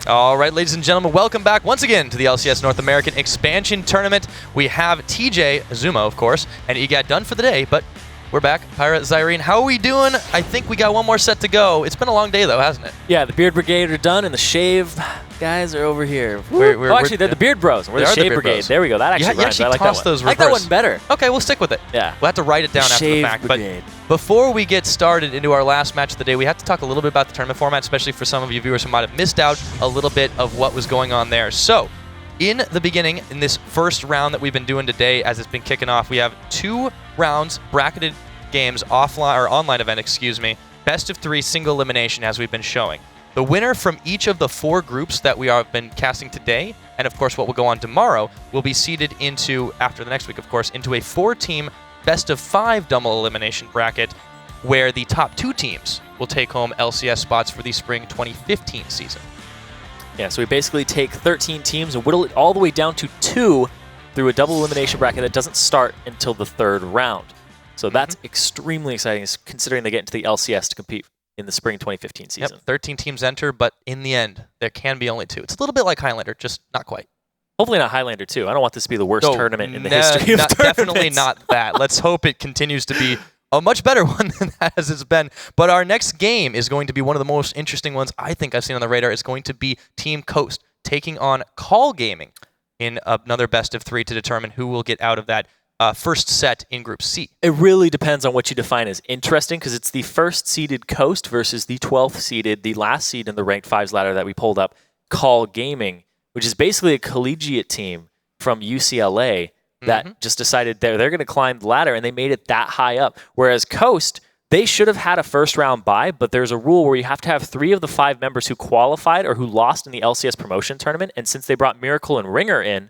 All right, ladies and gentlemen, welcome back once again to the LCS North American Expansion Tournament. We have TJ, Azuma, of course, and EGAT done for the day, but we're back. Pirate, Zyrene, how are we doing? I think we got one more set to go. It's been a long day, though, hasn't it? Yeah, the Beard Brigade are done, and the Shave guys are over here. Actually, they're the Beard Bros, and we're the Shave Brigade. Bros. There we go. That actually rhymes. I like that one. Those I like that one better. Okay, we'll stick with it. Yeah. We'll have to write it down after the fact. Brigade. But before we get started into our last match of the day, we have to talk a little bit about the tournament format, especially for some of you viewers who might have missed out a little bit of what was going on there. So, in the beginning, in this first round that we've been doing today, as it's been kicking off, we have 2 rounds, bracketed games, offline or online event, excuse me, best of 3 single elimination as we've been showing. The winner from each of the 4 groups that we have been casting today, and of course what will go on tomorrow, will be seeded into, after the next week of course, into a 4-team best of 5 double elimination bracket where the top 2 teams will take home LCS spots for the spring 2015 season. Yeah, so we basically take 13 teams and whittle it all the way down to 2 through a double elimination bracket that doesn't start until the 3rd round. So that's extremely exciting, considering they get into the LCS to compete in the spring 2015 season. Yep, 13 teams enter, but in the end, there can be only 2. It's a little bit like Highlander, just not quite. Hopefully not Highlander, too. I don't want this to be the worst tournament in the history of tournaments. Definitely not that. Let's hope it continues to be a much better one than that as it's been. But our next game is going to be one of the most interesting ones I think I've seen on the radar. It's going to be Team Coast taking on Call Gaming in another best of 3 to determine who will get out of that first set in Group C. It really depends on what you define as interesting, because it's the first seeded Coast versus the 12th seeded, the last seed in the ranked 5s ladder that we pulled up, Call Gaming, which is basically a collegiate team from UCLA that just decided they're going to climb the ladder, and they made it that high up. Whereas Coast, they should have had a first-round bye, but there's a rule where you have to have 3 of the 5 members who qualified or who lost in the LCS promotion tournament, and since they brought Miracle and Ringer in,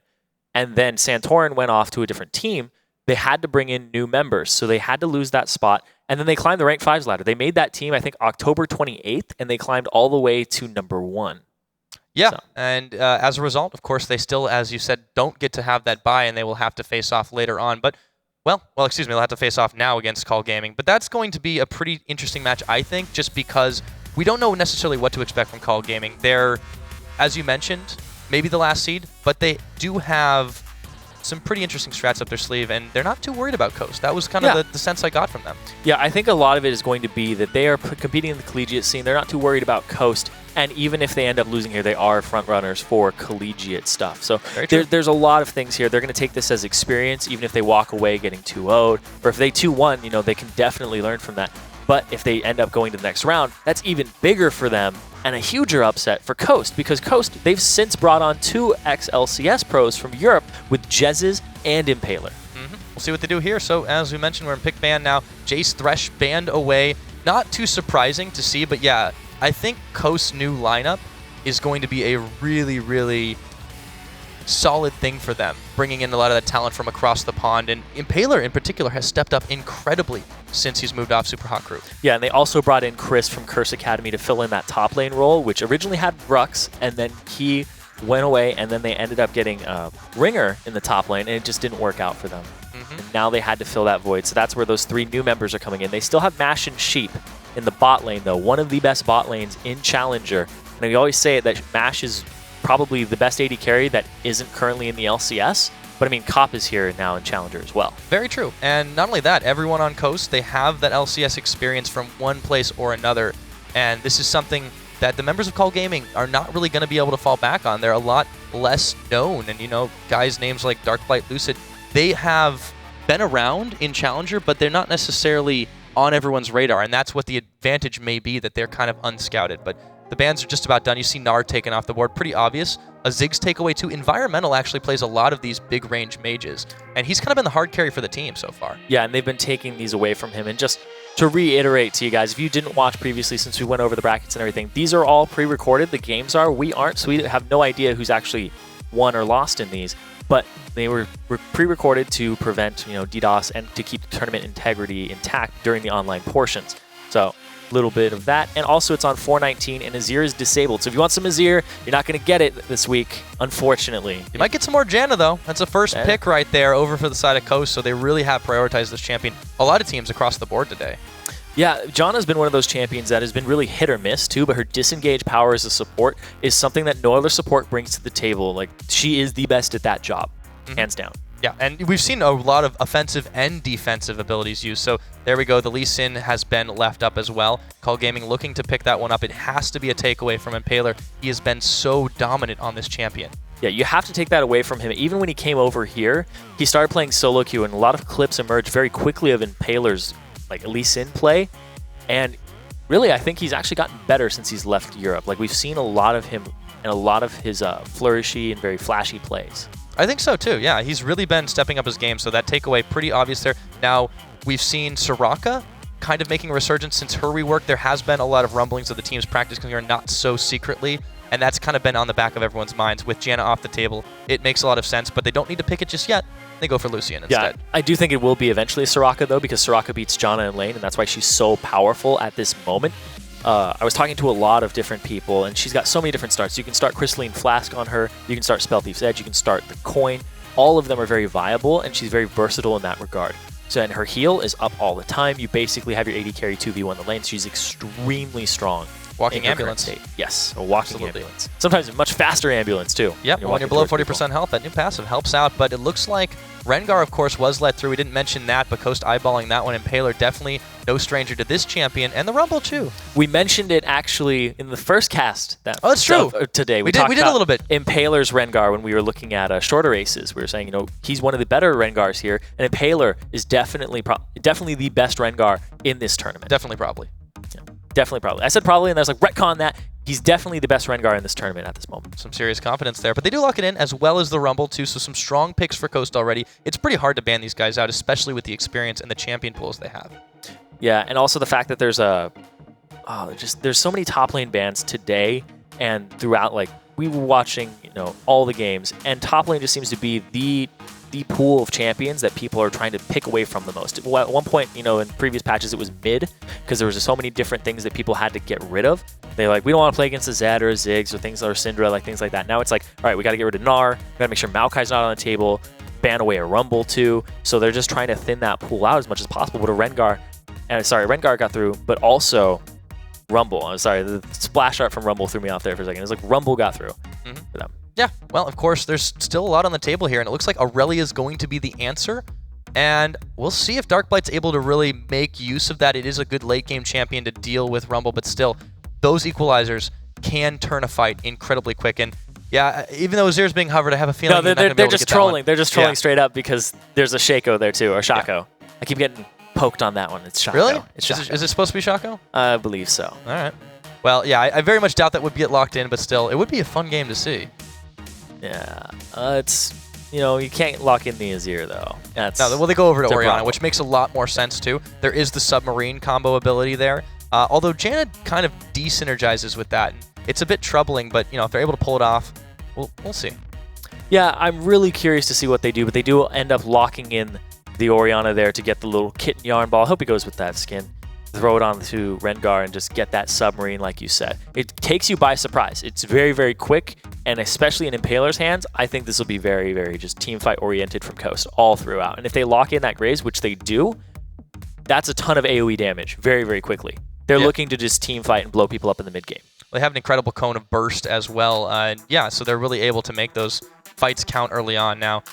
and then Santorin went off to a different team, they had to bring in new members. So they had to lose that spot, and then they climbed the ranked 5s ladder. They made that team, I think, October 28th, and they climbed all the way to number 1. Yeah, so. And as a result, of course, they still, as you said, don't get to have that bye, and they will have to face off later on. But, well, excuse me, they'll have to face off now against Call Gaming. But that's going to be a pretty interesting match, I think, just because we don't know necessarily what to expect from Call Gaming. They're, as you mentioned, maybe the last seed, but they do have some pretty interesting strats up their sleeve, and they're not too worried about Coast. That was kind of the sense I got from them. Yeah, I think a lot of it is going to be that they are competing in the collegiate scene. They're not too worried about Coast, and even if they end up losing here, they are front runners for collegiate stuff. So there's a lot of things here. They're going to take this as experience, even if they walk away getting 2-0'd, or if they 2-1, they can definitely learn from that. But if they end up going to the next round, that's even bigger for them and a huger upset for Coast, because Coast, they've since brought on 2 ex-LCS pros from Europe with Jezzes and Impaler. We'll see what they do here. So as we mentioned, we're in pick ban now. Jace Thresh banned away. Not too surprising to see, but yeah, I think Coast's new lineup is going to be a really, really solid thing for them, bringing in a lot of that talent from across the pond. And Impaler in particular has stepped up incredibly since he's moved off Super Hot Crew. Yeah, and they also brought in Chris from Curse Academy to fill in that top lane role, which originally had Brux, and then he went away, and then they ended up getting Ringer in the top lane, and it just didn't work out for them. And now they had to fill that void, so that's where those 3 new members are coming in. They still have Mash and Sheep in the bot lane, though, one of the best bot lanes in Challenger. And we always say that Mash is probably the best AD carry that isn't currently in the LCS. But I mean, Cop is here now in Challenger as well. Very true. And not only that, everyone on Coast, they have that LCS experience from one place or another. And this is something that the members of Call Gaming are not really going to be able to fall back on. They're a lot less known. And, guys' names like Darkblight, Lucid, they have been around in Challenger, but they're not necessarily on everyone's radar. And that's what the advantage may be, that they're kind of unscouted. But the bans are just about done. You see Nard taken off the board. Pretty obvious. A Ziggs takeaway too. Environmental actually plays a lot of these big range mages, and he's kind of been the hard carry for the team so far. Yeah, and they've been taking these away from him. And just to reiterate to you guys, if you didn't watch previously, since we went over the brackets and everything, these are all pre-recorded. The games are. We aren't, so we have no idea who's actually won or lost in these. But they were pre-recorded to prevent, DDoS and to keep tournament integrity intact during the online portions. So little bit of that. And also it's on 419 and Azir is disabled. So if you want some Azir, you're not going to get it this week, unfortunately. You might get some more Janna though. That's a first pick right there over for the side of Coast. So they really have prioritized this champion. A lot of teams across the board today. Yeah, Janna's been one of those champions that has been really hit or miss too, but her disengage power as a support is something that no other support brings to the table. Like, she is the best at that job, hands down. Yeah, and we've seen a lot of offensive and defensive abilities used. So there we go. The Lee Sin has been left up as well. Call Gaming looking to pick that one up. It has to be a takeaway from Impaler. He has been so dominant on this champion. Yeah, you have to take that away from him. Even when he came over here, he started playing solo queue, and a lot of clips emerged very quickly of Impaler's like Lee Sin play. And really, I think he's actually gotten better since he's left Europe. Like, we've seen a lot of him and a lot of his flourishy and very flashy plays. I think so too, yeah. He's really been stepping up his game, so that takeaway pretty obvious there. Now, we've seen Soraka kind of making a resurgence since her rework. There has been a lot of rumblings of the team's practicing her not so secretly, and that's kind of been on the back of everyone's minds. With Janna off the table, it makes a lot of sense, but they don't need to pick it just yet. They go for Lucian instead. Yeah, I do think it will be eventually Soraka, though, because Soraka beats Janna in lane, and that's why she's so powerful at this moment. I was talking to a lot of different people, and she's got so many different starts. You can start Crystalline Flask on her, you can start Spell Thief's Edge, you can start the Coin. All of them are very viable, and she's very versatile in that regard. So, and her heal is up all the time. You basically have your AD carry 2v1 the lane, so she's extremely strong. Walking ambulance. State. Yes, a walking ambulance. Sometimes a much faster ambulance, too. Yep, when you're below 40% health, that new passive helps out, but it looks like Rengar, of course, was let through. We didn't mention that, but Coast eyeballing that one. Impaler definitely no stranger to this champion, and the Rumble, too. We mentioned it, actually, in the first cast. That's true. Today. We did a little bit. Impaler's Rengar when we were looking at shorter races. We were saying, he's one of the better Rengars here, and Impaler is definitely the best Rengar in this tournament. Definitely, probably. Yeah, definitely, probably. I said probably, and I was like, retcon that. He's definitely the best Rengar in this tournament at this moment. Some serious confidence there. But they do lock it in, as well as the Rumble, too, so some strong picks for Coast already. It's pretty hard to ban these guys out, especially with the experience and the champion pools they have. Yeah, and also the fact that there's there's so many top lane bans today and throughout. Like, we were watching, all the games, and top lane just seems to be the pool of champions that people are trying to pick away from the most. At one point, in previous patches, it was mid, because there was so many different things that people had to get rid of. They're like, we don't want to play against a Zed or a Ziggs or things, or Syndra, like things like that. Now it's like, all right, we got to get rid of Gnar. We got to make sure Maokai's not on the table. Ban away a Rumble too. So they're just trying to thin that pool out as much as possible. But Rengar got through, but also Rumble. The splash art from Rumble threw me off there for a second. It's like Rumble got through for them. Yeah, well, of course, there's still a lot on the table here, and it looks like Aurelia is going to be the answer. And we'll see if Darkblight's able to really make use of that. It is a good late-game champion to deal with Rumble, but still, those equalizers can turn a fight incredibly quick. And yeah, even though Azir's being hovered, I have a feeling they're just trolling. They're just trolling straight up because there's a Shaco there too, or Shaco. Yeah. I keep getting poked on that one. It's Shaco. Really? It's Shaco. Is it supposed to be Shaco? I believe so. All right. Well, yeah, I very much doubt that would get locked in, but still, it would be a fun game to see. Yeah, it's, you can't lock in the Azir, though. Well, they go over to Orianna, which makes a lot more sense, too. There is the submarine combo ability there. Although Janna kind of de-synergizes with that. It's a bit troubling, but, if they're able to pull it off, we'll see. Yeah, I'm really curious to see what they do, but they do end up locking in the Orianna there to get the little kitten yarn ball. I hope he goes with that skin. Throw it onto Rengar and just get that submarine, like you said. It takes you by surprise. It's very, very quick, and especially in Impaler's hands, I think this will be very, very just teamfight oriented from Coast all throughout. And if they lock in that Graves, which they do, that's a ton of AoE damage very, very quickly. They're looking to just teamfight and blow people up in the mid game. They have an incredible cone of burst as well. So they're really able to make those fights count early on. Now,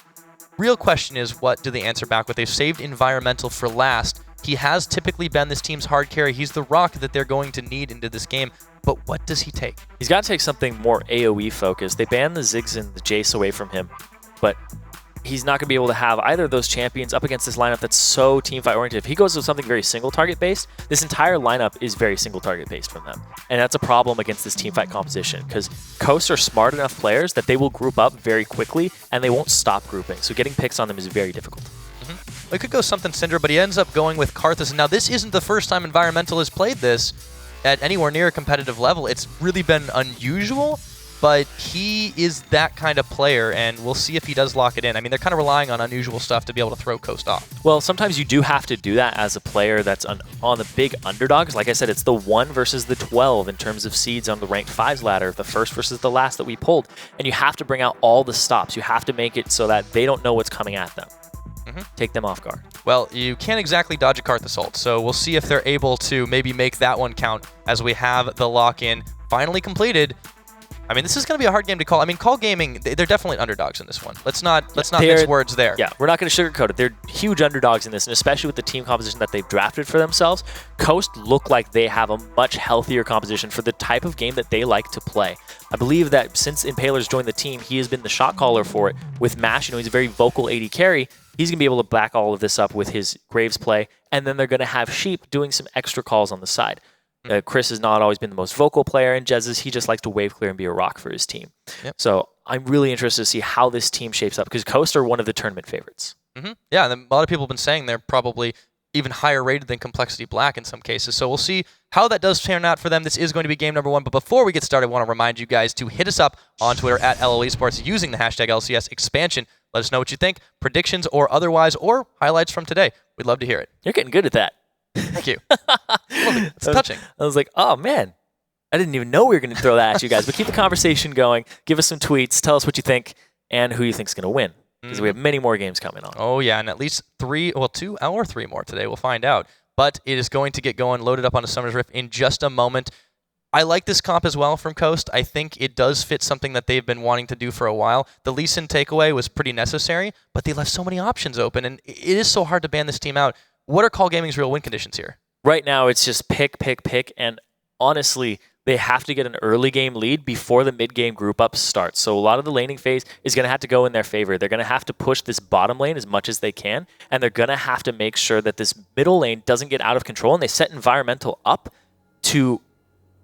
real question is, what do they answer back with? They've saved Environmental for last. He has typically been this team's hard carry. He's the rock that they're going to need into this game. But what does he take? He's got to take something more AoE focused. They banned the Ziggs and the Jace away from him, but he's not going to be able to have either of those champions up against this lineup that's so teamfight oriented. If he goes with something very single target based, this entire lineup is very single target based from them. And that's a problem against this teamfight composition, because Coast are smart enough players that they will group up very quickly and they won't stop grouping. So getting picks on them is very difficult. It could go something Syndra, but he ends up going with Karthus. And now this isn't the first time Environmental has played this at anywhere near a competitive level. It's really been unusual, but he is that kind of player, and we'll see if he does lock it in. I mean, they're kind of relying on unusual stuff to be able to throw Coast off. Well, sometimes you do have to do that as a player that's on the big underdogs. Like I said, it's the 1 versus the 12 in terms of seeds on the ranked 5s ladder, the first versus the last that we pulled. And you have to bring out all the stops. You have to make it so that they don't know what's coming at them. take them off guard. Well, you can't exactly dodge a Karth Assault, so we'll see if they're able to maybe make that one count as we have the lock-in finally completed. I mean, this is going to be a hard game to call. I mean, Call Gaming, they're definitely underdogs in this one. Let's not mix words there. Yeah, we're not going to sugarcoat it. They're huge underdogs in this, and especially with the team composition that they've drafted for themselves, Coast look like they have a much healthier composition for the type of game that they like to play. I believe that since Impaler's joined the team, he has been the shot caller for it. With Mash, he's a very vocal AD carry. He's going to be able to back all of this up with his Graves play, and then they're going to have Sheep doing some extra calls on the side. Chris has not always been the most vocal player, and Jez he just likes to wave clear and be a rock for his team. Yep. So I'm really interested to see how this team shapes up, because Coast are one of the tournament favorites. Yeah, and a lot of people have been saying they're probably even higher rated than Complexity Black in some cases. So we'll see how that does turn out for them. This is going to be game number 1. But before we get started, I want to remind you guys to hit us up on Twitter at LOL Esports using the hashtag LCS expansion. Let us know what you think, predictions or otherwise, or highlights from today. We'd love to hear it. You're getting good at that. Thank you. It's touching. I was like, oh, man. I didn't even know we were going to throw that at you guys. But keep the conversation going. Give us some tweets. Tell us what you think and who you think is going to win. Because we have many more games coming on. Oh, yeah. And at least 2 or 3 more today. We'll find out. But it is going to get going, loaded up on a Summer's Rift in just a moment. I like this comp as well from Coast. I think it does fit something that they've been wanting to do for a while. The Lee Sin takeaway was pretty necessary, but they left so many options open. And it is so hard to ban this team out. What are Call Gaming's real win conditions here? Right now, it's just pick. And honestly, they have to get an early game lead before the mid-game group up starts. So a lot of the laning phase is going to have to go in their favor. They're going to have to push this bottom lane as much as they can, and they're going to have to make sure that this middle lane doesn't get out of control, and they set Environmental up to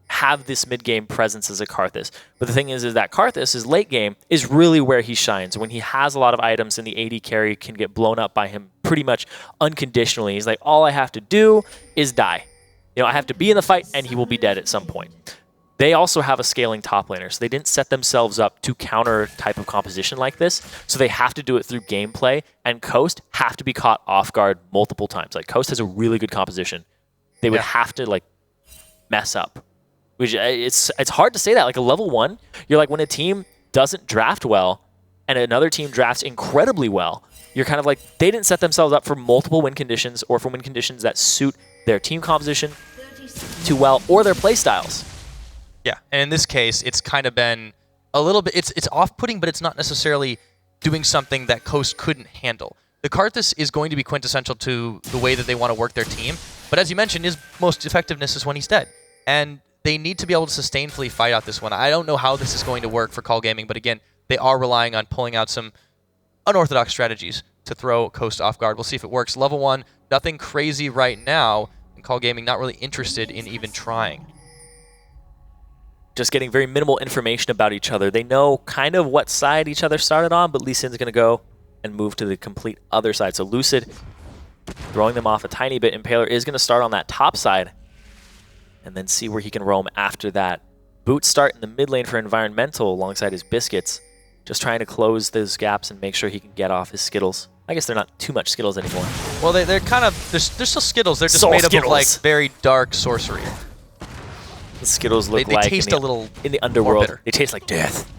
have this mid-game presence as a Karthus. But the thing is that Karthus, his late game, is really where he shines. When he has a lot of items and the AD carry can get blown up by him pretty much unconditionally. He's like, all I have to do is die. I have to be in the fight, and he will be dead at some point. They also have a scaling top laner, so they didn't set themselves up to counter type of composition like this, so they have to do it through gameplay, and Coast have to be caught off guard multiple times. Like, Coast has a really good composition. They would have to, mess up. Which it's hard to say that. Like, a level 1, you're like, when a team doesn't draft well, and another team drafts incredibly well, you're kind of like, they didn't set themselves up for multiple win conditions, or for win conditions that suit their team composition too well, or their play styles. Yeah, and in this case, it's kind of been a little bit, it's off-putting, but it's not necessarily doing something that Coast couldn't handle. The Karthus is going to be quintessential to the way that they want to work their team, but as you mentioned, his most effectiveness is when he's dead. And they need to be able to sustainably fight out this one. I don't know how this is going to work for Call Gaming, but again, they are relying on pulling out some unorthodox strategies to throw Coast off guard. We'll see if it works. Level 1, nothing crazy right now, and Call Gaming not really interested in even trying. Just getting very minimal information about each other. They know kind of what side each other started on, but Lee Sin's going to go and move to the complete other side. So Lucid throwing them off a tiny bit. Impaler is going to start on that top side and then see where he can roam after that. Boot start in the mid lane for Environmental alongside his Biscuits. Just trying to close those gaps and make sure he can get off his Skittles. I guess they're not too much Skittles anymore. Well, they're kind of, they're still Skittles. They're just made up of very dark sorcery. The Skittles look they like taste a little in the underworld. They taste like death.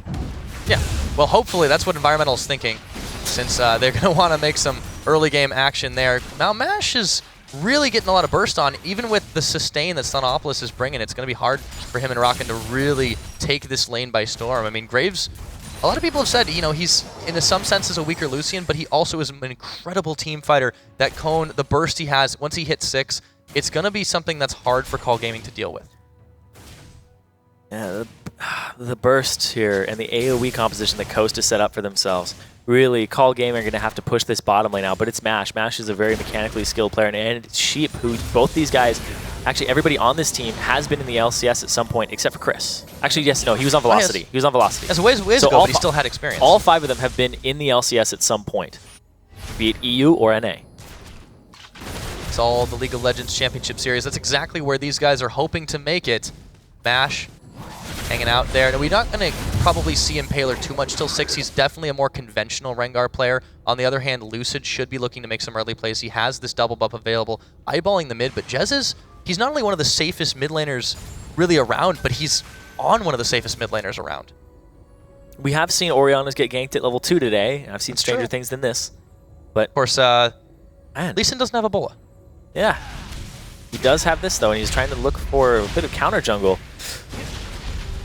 Yeah. Well, hopefully that's what Environmental is thinking, since they're going to want to make some early game action there. Now Mash is really getting a lot of burst on, even with the sustain that Sunopolis is bringing. It's going to be hard for him and Rockin to really take this lane by storm. I mean, Graves, a lot of people have said, he's in some senses a weaker Lucian, but he also is an incredible team fighter. That cone, the burst he has, once he hits 6, it's going to be something that's hard for Call Gaming to deal with. Yeah, the burst here and the AoE composition that Coast has set up for themselves. Really, Call Gaming are going to have to push this bottom lane out, but it's Mash. Mash is a very mechanically skilled player, and it's Sheep, who both these guys, actually everybody on this team has been in the LCS at some point, except for Chris. Actually, yes, no, he was on Velocity. He was on Velocity. That's ways ago, but he still had experience. All 5 of them have been in the LCS at some point, be it EU or NA. It's all the League of Legends Championship Series. That's exactly where these guys are hoping to make it. Mash hanging out there. Now, we're not going to probably see Impaler too much till 6. He's definitely a more conventional Rengar player. On the other hand, Lucid should be looking to make some early plays. He has this double buff available, eyeballing the mid, but Jez he's not only one of the safest mid laners really around, but he's on one of the safest mid laners around. We have seen Orianna's get ganked at level 2 today. I've seen stranger things than this. But Of course, man, Lee Sin doesn't have a bola. yeah. He does have this, though, and he's trying to look for a bit of counter jungle.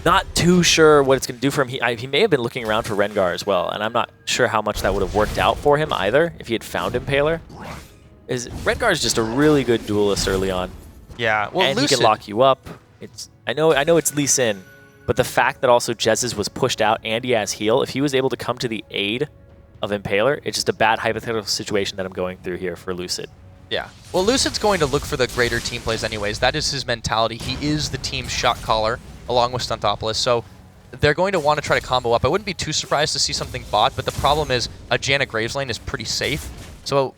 Not too sure what it's going to do for him. He may have been looking around for Rengar as well, and I'm not sure how much that would have worked out for him either if he had found Impaler. Rengar is just a really good duelist early on. Yeah, well, and Lucid, he can lock you up. I know it's Lee Sin, but the fact that also Jez's was pushed out and he has heal, if he was able to come to the aid of Impaler, it's just a bad hypothetical situation that I'm going through here for Lucid. Yeah. Well, Lucid's going to look for the greater team plays anyways. That is his mentality. He is the team's shot caller along with Stuntopolis, so they're going to want to try to combo up. I wouldn't be too surprised to see something bot, but the problem is a Janna Graves lane is pretty safe, so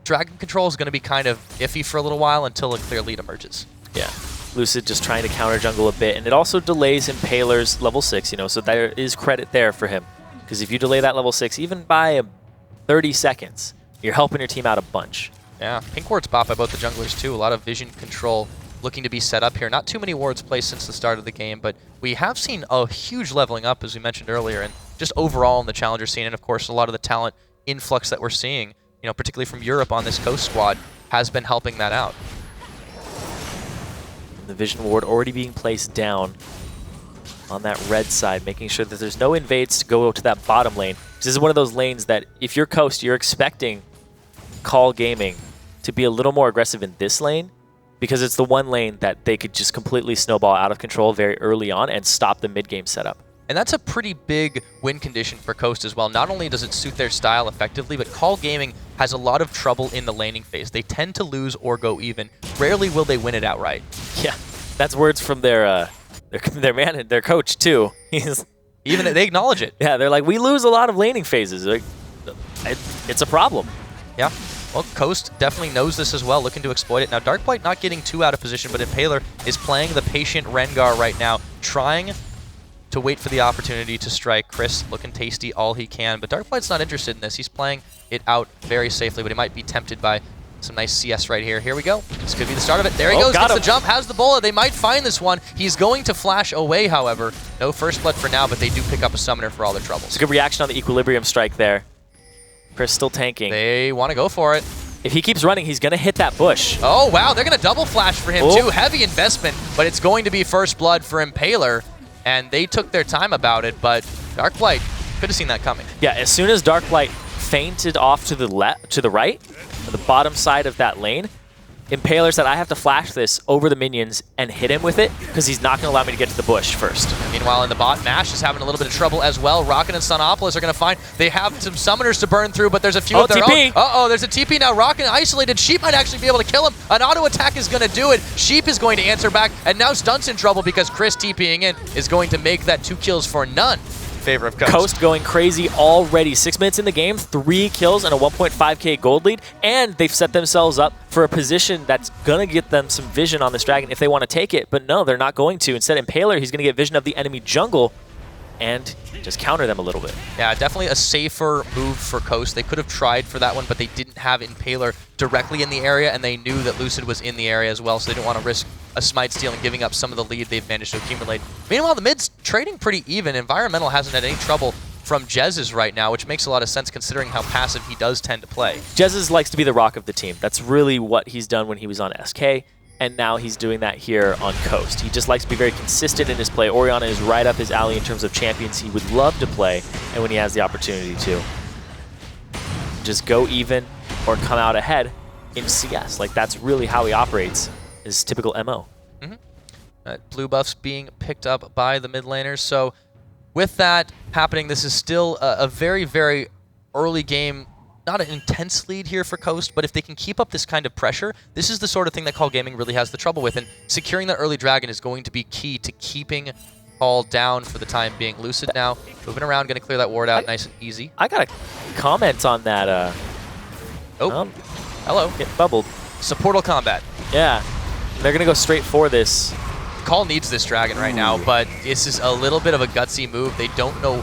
Dragon Control is going to be kind of iffy for a little while until a clear lead emerges. Yeah. Lucid just trying to counter jungle a bit, and it also delays Impaler's level 6, so there is credit there for him. Because if you delay that level 6 even by 30 seconds, you're helping your team out a bunch. Yeah, pink ward's bought by both the junglers too. A lot of vision control looking to be set up here. Not too many wards placed since the start of the game, but we have seen a huge leveling up, as we mentioned earlier, and just overall in the challenger scene, and of course a lot of the talent influx that we're seeing, particularly from Europe on this Coast squad, has been helping that out. The vision ward already being placed down on that red side, making sure that there's no invades to go to that bottom lane. This is one of those lanes that if you're Coast, you're expecting Call Gaming to be a little more aggressive in this lane, because it's the one lane that they could just completely snowball out of control very early on and stop the mid-game setup. And that's a pretty big win condition for Coast as well. Not only does it suit their style effectively, but Call Gaming has a lot of trouble in the laning phase. They tend to lose or go even. Rarely will they win it outright. Yeah, that's words from their coach too. Even they acknowledge it. Yeah, they're like, we lose a lot of laning phases. Like, it's a problem. Yeah. Well, Coast definitely knows this as well, looking to exploit it. Now, Darkblight not getting too out of position, but Impaler is playing the patient Rengar right now, trying to wait for the opportunity to strike. Chris looking tasty all he can, but Darkblight's not interested in this. He's playing it out very safely, but he might be tempted by some nice CS right here. Here we go. This could be the start of it. There he goes. Gets the jump, has the bola. They might find this one. He's going to flash away, however. No first blood for now, but they do pick up a summoner for all their troubles. It's a good reaction on the Equilibrium strike there. Chris still tanking. They want to go for it. If he keeps running, he's going to hit that bush. Oh, wow. They're going to double flash for him, too. Heavy investment, but it's going to be first blood for Impaler. And they took their time about it, but Darkblight could have seen that coming. Yeah, as soon as Darkblight feinted off to the right, the bottom side of that lane, Impaler said, I have to flash this over the minions and hit him with it because he's not going to allow me to get to the bush first. Meanwhile, in the bot, Mash is having a little bit of trouble as well. Rocket and Stuntopolis are going to find they have some summoners to burn through, but there's a few of their TP. own. Uh-oh, there's a TP now. Rocket isolated. Sheep might actually be able to kill him. An auto attack is going to do it. Sheep is going to answer back, and now Stunt's in trouble because Chris TPing in is going to make that 2 kills for none. Favor of Coast. Coast going crazy already. 6 minutes in the game, 3 kills and a 1.5k gold lead, and they've set themselves up for a position that's going to get them some vision on this dragon if they want to take it, but no, they're not going to. Instead, Impaler, he's going to get vision of the enemy jungle and just counter them a little bit. Yeah, definitely a safer move for Coast. They could have tried for that one, but they didn't have Impaler directly in the area, and they knew that Lucid was in the area as well, so they didn't want to risk a smite steal and giving up some of the lead they've managed to accumulate. Meanwhile, the mid's trading pretty even. Environmental hasn't had any trouble from Jez's right now, which makes a lot of sense considering how passive he does tend to play. Jez's likes to be the rock of the team. That's really what he's done when he was on SK, and now he's doing that here on Coast. He just likes to be very consistent in his play. Orianna is right up his alley in terms of champions he would love to play, and when he has the opportunity to. Just go even or come out ahead in CS. Like, that's really how he operates, his typical MO. Blue buffs being picked up by the mid laners, so with that happening, this is still a very, very early game. Not an intense lead here for Coast, but if they can keep up this kind of pressure, this is the sort of thing that Call Gaming really has the trouble with, and securing that early dragon is going to be key to keeping Call down for the time being. Lucid now moving around, going to clear that ward out nice and easy. I got a comment on that. Hello. Get bubbled. Supportal combat. Yeah, they're going to go straight for this. Call needs this dragon right now, but this is a little bit of a gutsy move. They don't know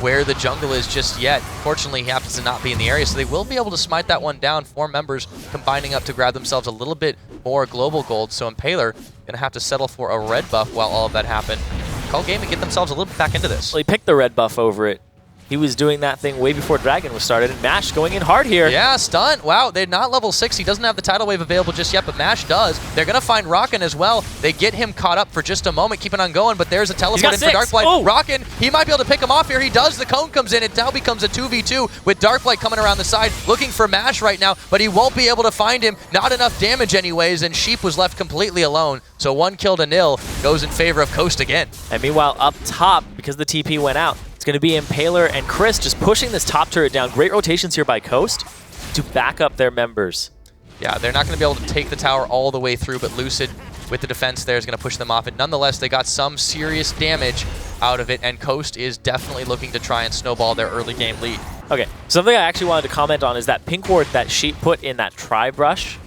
where the jungle is just yet. Fortunately, he happens to not be in the area, so they will be able to smite that one down. 4 members combining up to grab themselves a little bit more global gold, so Impaler going to have to settle for a red buff while all of that happened. Call Gaming get themselves a little bit back into this. Well, he picked the red buff over it. He was doing that thing way before Dragon was started, and MASH going in hard here. Yeah, stun. Wow, they're not level 6. He doesn't have the tidal wave available just yet, but MASH does. They're going to find Rockin as well. They get him caught up for just a moment, keeping on going, but there's a teleport in for Darkblight. Oh. Rockin, he might be able to pick him off here. He does. The cone comes in. It now becomes a 2v2 with Darkblight coming around the side, looking for MASH right now, but he won't be able to find him. Not enough damage anyways, and Sheep was left completely alone. So 1 kill to 0 goes in favor of Coast again. And meanwhile, up top, because the TP went out, it's going to be Impaler and Chris just pushing this top turret down. Great rotations here by Coast to back up their members. Yeah, they're not going to be able to take the tower all the way through, but Lucid with the defense there is going to push them off it. Nonetheless, they got some serious damage out of it, and Coast is definitely looking to try and snowball their early game lead. Okay, something I actually wanted to comment on is that pink ward that Sheep put in that tri-brush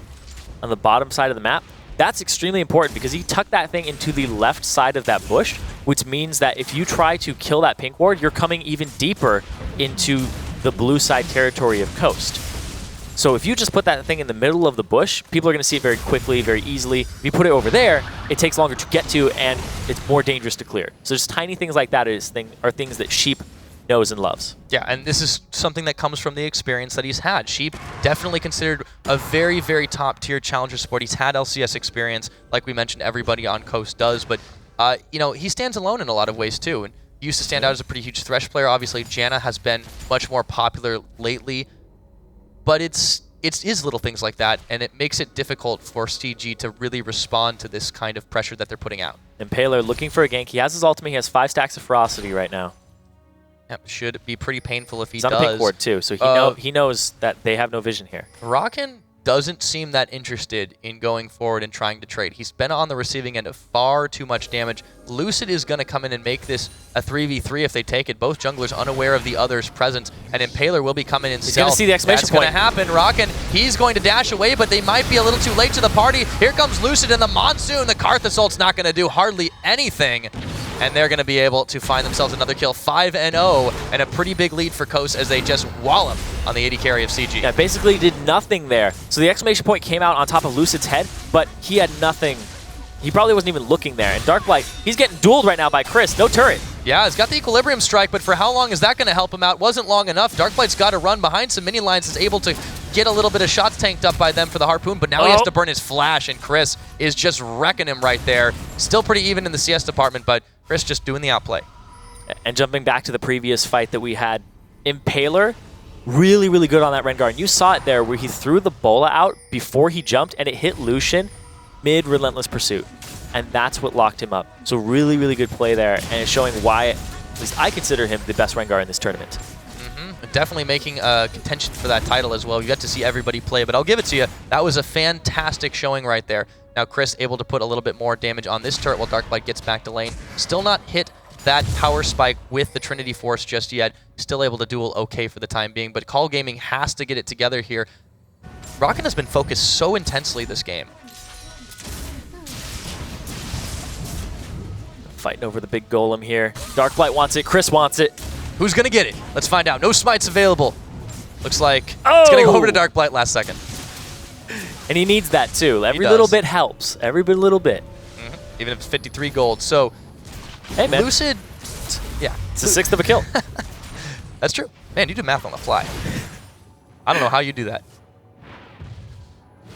on the bottom side of the map. That's extremely important because he tucked that thing into the left side of that bush, which means that if you try to kill that pink ward, you're coming even deeper into the blue side territory of Coast. So if you just put that thing in the middle of the bush, people are going to see it very quickly, very easily. If you put it over there, it takes longer to get to, and it's more dangerous to clear. So just tiny things like that are things that Sheep knows and loves. Yeah, and this is something that comes from the experience that he's had. Sheep definitely considered a very, very top-tier challenger support. He's had LCS experience, like we mentioned, everybody on Coast does, but you know, he stands alone in a lot of ways too, and he used to stand out as a pretty huge Thresh player. Obviously, Janna has been much more popular lately, but it's little things like that, and it makes it difficult for CG to really respond to this kind of pressure that they're putting out. Impaler looking for a gank. He has his ultimate. He has 5 stacks of ferocity right now. Yep, should be pretty painful if he He's does. on a pink ward too, so he knows that they have no vision here. Rockin doesn't seem that interested in going forward and trying to trade. He's been on the receiving end of far too much damage. Lucid is going to come in and make this a 3v3 if they take it. Both junglers unaware of the other's presence, and Impaler will be coming in. He's going to see the exclamation point. That's going to happen. Rockin, he's going to dash away, but they might be a little too late to the party. Here comes Lucid in the Monsoon. The Karth Assault's not going to do hardly anything, and they're going to be able to find themselves another kill. 5-0, and a pretty big lead for Coast as they just wallop on the AD carry of CG. Yeah, basically did nothing there. So the exclamation point came out on top of Lucid's head, but he had nothing. He probably wasn't even looking there. And Darkblight, he's getting dueled right now by Chris. No turret. Yeah, he's got the Equilibrium Strike, but for how long is that going to help him out? Wasn't long enough. Darkblight's got to run behind some minion lines, is able to get a little bit of shots tanked up by them for the Harpoon, but now he has to burn his Flash, and Chris is just wrecking him right there. Still pretty even in the CS department, but Chris just doing the outplay. And jumping back to the previous fight that we had, Impaler, really, really good on that Rengar. And you saw it there where he threw the bola out before he jumped, and it hit Lucian mid-Relentless Pursuit. And that's what locked him up. So really, really good play there, and it's showing why, at least I consider him the best Rengar in this tournament. Definitely making a contention for that title as well. You got to see everybody play, but I'll give it to you. That was a fantastic showing right there. Now Chris able to put a little bit more damage on this turret while Darkblight gets back to lane. Still not hit that power spike with the Trinity Force just yet. Still able to duel okay for the time being, but Call Gaming has to get it together here. Rockin has been focused so intensely this game. Fighting over the big golem here. Darkblight wants it. Chris wants it. Who's going to get it? Let's find out. No smites available. Looks like it's going to go over to Darkblight last second. And he needs that too. Every little bit helps. Every little bit. Even if it's 53 gold. So, hey, man. Lucid, yeah. It's a 6th of a kill. That's true. Man, you do math on the fly. I don't know how you do that.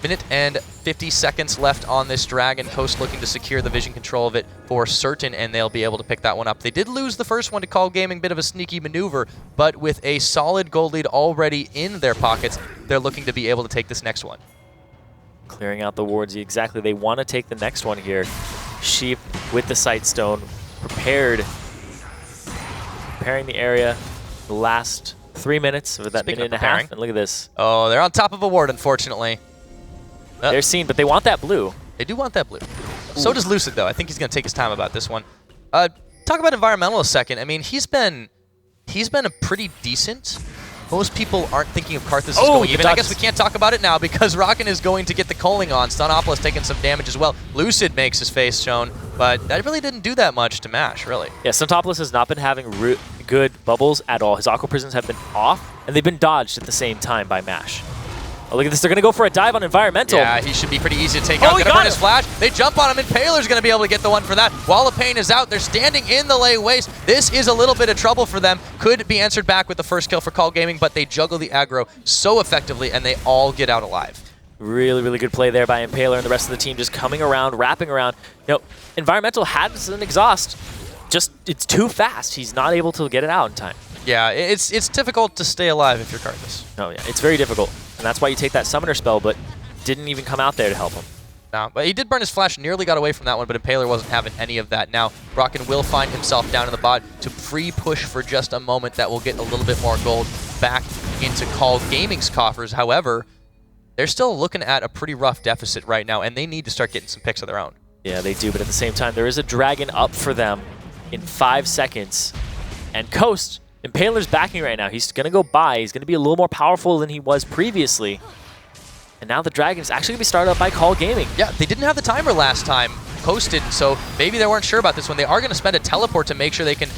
Minute and 50 seconds left on this Dragon. Coast looking to secure the vision control of it for certain, and they'll be able to pick that one up. They did lose the first one to Call Gaming, bit of a sneaky maneuver, but with a solid gold lead already in their pockets, they're looking to be able to take this next one. Clearing out the wards, exactly. They want to take the next one here. Sheep with the Sightstone, preparing the area. The last 3 minutes, with that minute and a half, and look at this. Oh, they're on top of a ward, unfortunately. They're seen, but they want that blue. They do want that blue. So does Lucid, though. I think he's going to take his time about this one. Talk about Environmental a second. I mean, he's been a pretty decent. Most people aren't thinking of Karthus as going even. I guess we can't talk about it now because Rockin is going to get the culling on. Stunopolis taking some damage as well. Lucid makes his face shown, but that really didn't do that much to MASH, really. Yeah, Stunopolis has not been having good bubbles at all. His Aqua Prisms have been off, and they've been dodged at the same time by MASH. Oh, look at this. They're going to go for a dive on Environmental. Yeah, he should be pretty easy to take out. Gonna burn his flash. They jump on him, and Paler's going to be able to get the one for that. Wall of Pain is out. They're standing in the lay waste. This is a little bit of trouble for them. Could be answered back with the first kill for Call Gaming, but they juggle the aggro so effectively, and they all get out alive. Really, really good play there by Impaler, and the rest of the team just coming around, wrapping around. You know, Environmental has an exhaust. Just, it's too fast. He's not able to get it out in time. Yeah, it's difficult to stay alive if you're Cardless. Oh, yeah. It's very difficult. And that's why you take that Summoner spell, but didn't even come out there to help him. No, but he did burn his flash, nearly got away from that one, but Impaler wasn't having any of that. Now, Brocken will find himself down in the bot to pre-push for just a moment. That will get a little bit more gold back into Call Gaming's coffers. However, they're still looking at a pretty rough deficit right now, and they need to start getting some picks of their own. Yeah, they do, but at the same time, there is a dragon up for them in 5 seconds. And Coast, Impaler's backing right now. He's going to go by. He's going to be a little more powerful than he was previously. And now the dragon is actually going to be started up by Call Gaming. Yeah, they didn't have the timer last time. Coast didn't, so maybe they weren't sure about this one. They are going to spend a teleport to make sure they can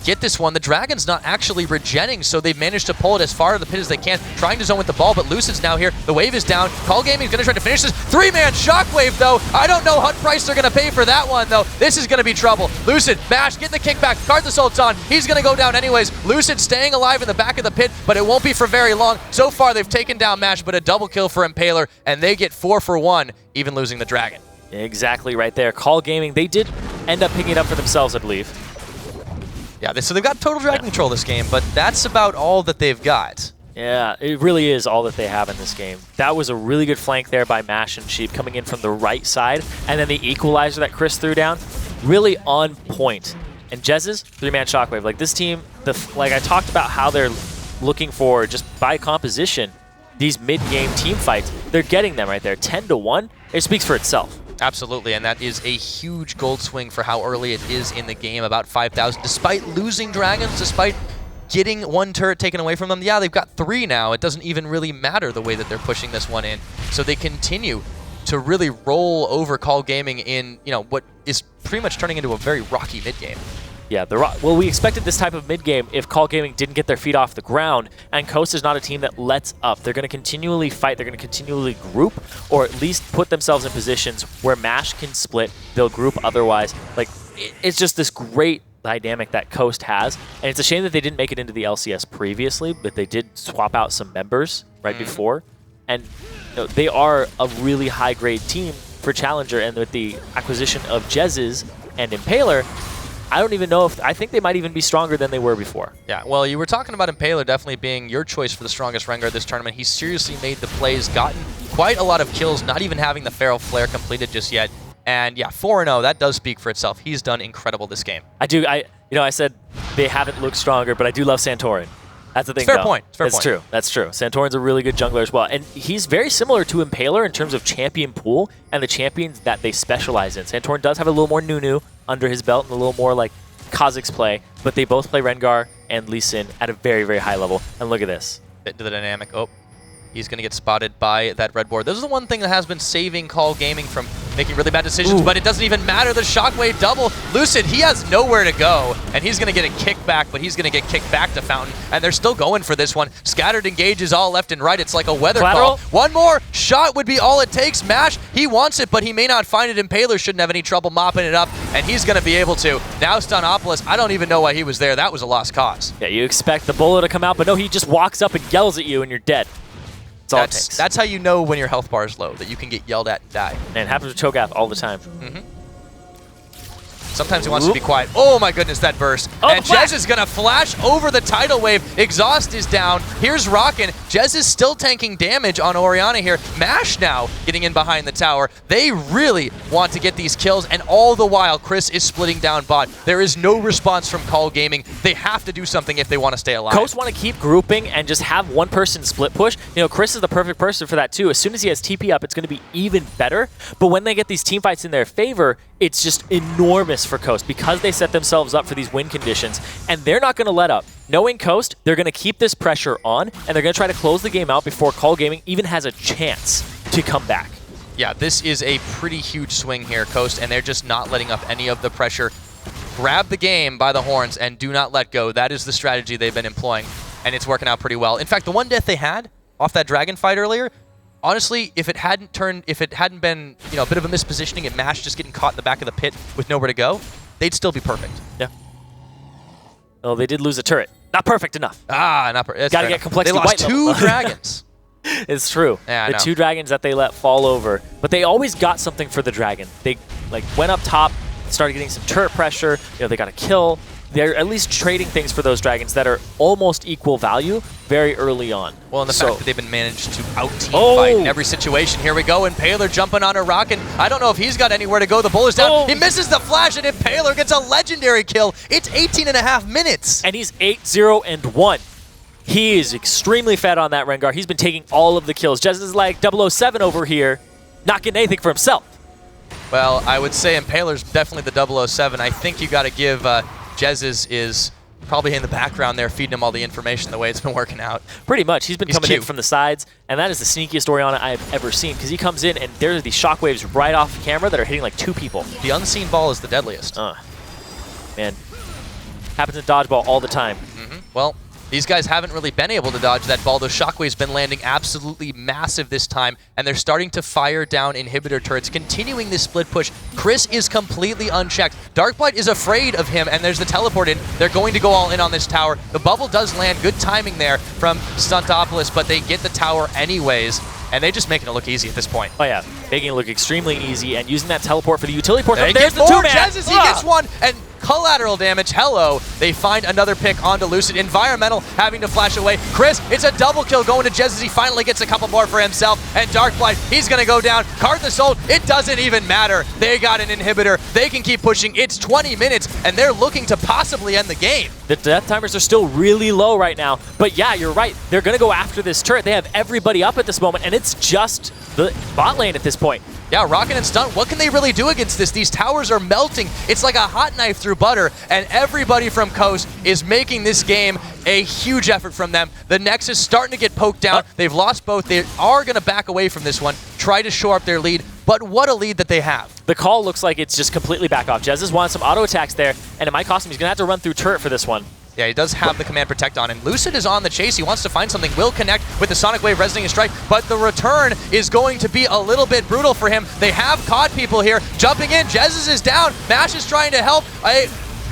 get this one. The dragon's not actually regenning, so they've managed to pull it as far to the pit as they can, trying to zone with the ball, but Lucid's now here. The wave is down. Call Gaming's going to try to finish this. 3-man shockwave, though. I don't know what price they're going to pay for that one, though. This is going to be trouble. Lucid, Mash, getting the kickback. Cardless ult's on. He's going to go down anyways. Lucid staying alive in the back of the pit, but it won't be for very long. So far, they've taken down Mash, but a double kill for Impaler, and they get 4 for 1, even losing the dragon. Exactly right there. Call Gaming, they did end up picking it up for themselves, I believe. Yeah, so they've got total dragon control this game, but that's about all that they've got. Yeah, it really is all that they have in this game. That was a really good flank there by Mash and Sheep coming in from the right side, and then the equalizer that Chris threw down, really on point. And Jez's 3-man shockwave, like this team, like I talked about how they're looking for, just by composition, these mid-game team fights, they're getting them right there. 10-1, it speaks for itself. Absolutely, and that is a huge gold swing for how early it is in the game, about 5,000. Despite losing dragons, despite getting one turret taken away from them, yeah, they've got 3 now. It doesn't even really matter the way that they're pushing this one in. So they continue to really roll over Call Gaming in, you know, what is pretty much turning into a very rocky mid-game. Yeah, well, we expected this type of mid-game if Call Gaming didn't get their feet off the ground, and Coast is not a team that lets up. They're going to continually fight, they're going to continually group, or at least put themselves in positions where Mash can split, they'll group otherwise. Like, it's just this great dynamic that Coast has, and it's a shame that they didn't make it into the LCS previously, but they did swap out some members right before, and you know, they are a really high-grade team for Challenger, and with the acquisition of Jez's and Impaler, I don't even know if, I think they might even be stronger than they were before. Yeah, well, you were talking about Impaler definitely being your choice for the strongest Rengar this tournament. He's seriously made the plays, gotten quite a lot of kills, not even having the Feral Flare completed just yet. And yeah, 4-0, that does speak for itself. He's done incredible this game. I said they haven't looked stronger, but I do love Santorin. That's the thing, Fair point. It's true. That's true. Santorin's a really good jungler as well. And he's very similar to Impaler in terms of champion pool and the champions that they specialize in. Santorin does have a little more Nunu under his belt and a little more like Kha'Zix play, but they both play Rengar and Lee Sin at a very, very high level. And look at this. Bit to the dynamic. Oh, he's going to get spotted by that red board. This is the one thing that has been saving Call Gaming from making really bad decisions, but it doesn't even matter. The Shockwave double. Lucid, he has nowhere to go, and he's going to get a kickback, but he's going to get kicked back to Fountain, and they're still going for this one. Scattered engages all left and right. It's like a weather call. One more shot would be all it takes. Mash, he wants it, but he may not find it. Impaler shouldn't have any trouble mopping it up, and he's going to be able to. Now Stunopolis, I don't even know why he was there. That was a lost cause. Yeah, you expect the bullet to come out, but no, he just walks up and yells at you, and you're dead. That's how you know when your health bar is low, that you can get yelled at and die. And it happens with Cho'Gath all the time. Sometimes he wants to be quiet. Oh my goodness, that burst. Oh, and Jez is going to flash over the tidal wave. Exhaust is down. Here's Rockin'. Jez is still tanking damage on Orianna here. Mash now getting in behind the tower. They really want to get these kills, and all the while, Chris is splitting down bot. There is no response from Call Gaming. They have to do something if they want to stay alive. Coast want to keep grouping and just have one person split push. You know, Chris is the perfect person for that too. As soon as he has TP up, it's going to be even better. But when they get these team fights in their favor, it's just enormous for Coast because they set themselves up for these win conditions, and they're not going to let up. Knowing Coast, they're going to keep this pressure on, and they're going to try to close the game out before Call Gaming even has a chance to come back. Yeah, this is a pretty huge swing here, Coast, and they're just not letting up any of the pressure. Grab the game by the horns and do not let go. That is the strategy they've been employing, and it's working out pretty well. In fact, the one death they had off that dragon fight earlier, honestly, if it hadn't been, you know, a bit of a mispositioning and Mash just getting caught in the back of the pit with nowhere to go, they'd still be perfect. Yeah. Oh, they did lose a turret. Not perfect enough. Ah, not perfect. Got to get complexity. They lost two dragons. It's true. Yeah, the 2 dragons that they let fall over, but they always got something for the dragon. They like went up top, started getting some turret pressure. You know, they got a kill. They're at least trading things for those dragons that are almost equal value very early on. Well, and the fact that they've been managed to out-team fight in every situation. Here we go, Impaler jumping on a rocket. I don't know if he's got anywhere to go. The bullet's down. He misses the flash, and Impaler gets a legendary kill. It's 18.5 minutes. And he's 8-0-1. He is extremely fed on that Rengar. He's been taking all of the kills. Jez is like 007 over here, not getting anything for himself. Well, I would say Impaler's definitely the 007. I think you got to give Jez is probably in the background there feeding him all the information the way it's been working out. Pretty much. He's been coming cute in from the sides, and that is the sneakiest Orianna I've ever seen because he comes in and there's these shockwaves right off camera that are hitting like 2 people. The unseen ball is the deadliest. Man. Happens in dodgeball all the time. Well, these guys haven't really been able to dodge that ball. Those shockwaves been landing absolutely massive this time, and they're starting to fire down inhibitor turrets, continuing this split push. Chris is completely unchecked. Darkblight is afraid of him, and there's the teleport in. They're going to go all in on this tower. The bubble does land. Good timing there from Stuntopolis, but they get the tower anyways, and they're just making it look easy at this point. Oh yeah, making it look extremely easy, and using that teleport for the utility port. There's the 2-man. Jez, he gets one, and collateral damage. Hello. They find another pick onto Lucid. Environmental having to flash away. Chris, it's a double kill going to Jez as he finally gets a couple more for himself. And Darkblight, he's going to go down. Karthus ult, it doesn't even matter. They got an inhibitor. They can keep pushing. It's 20 minutes, and they're looking to possibly end the game. The death timers are still really low right now. But yeah, you're right. They're going to go after this turret. They have everybody up at this moment, and it's just the bot lane at this point. Yeah, Rocket and Stunt, what can they really do against this? These towers are melting. It's like a hot knife through butter, and everybody from Coast is making this game a huge effort from them. The Nexus starting to get poked down. They've lost both. They are going to back away from this one, try to shore up their lead, but what a lead that they have. The call looks like it's just completely back off. Jez is wanting some auto attacks there, and it might cost him. He's going to have to run through turret for this one. Yeah, he does have the Command Protect on, and Lucid is on the chase. He wants to find something. Will connect with the Sonic Wave Resonating Strike, but the return is going to be a little bit brutal for him. They have caught people here. Jumping in, Jez is down. Mash is trying to help.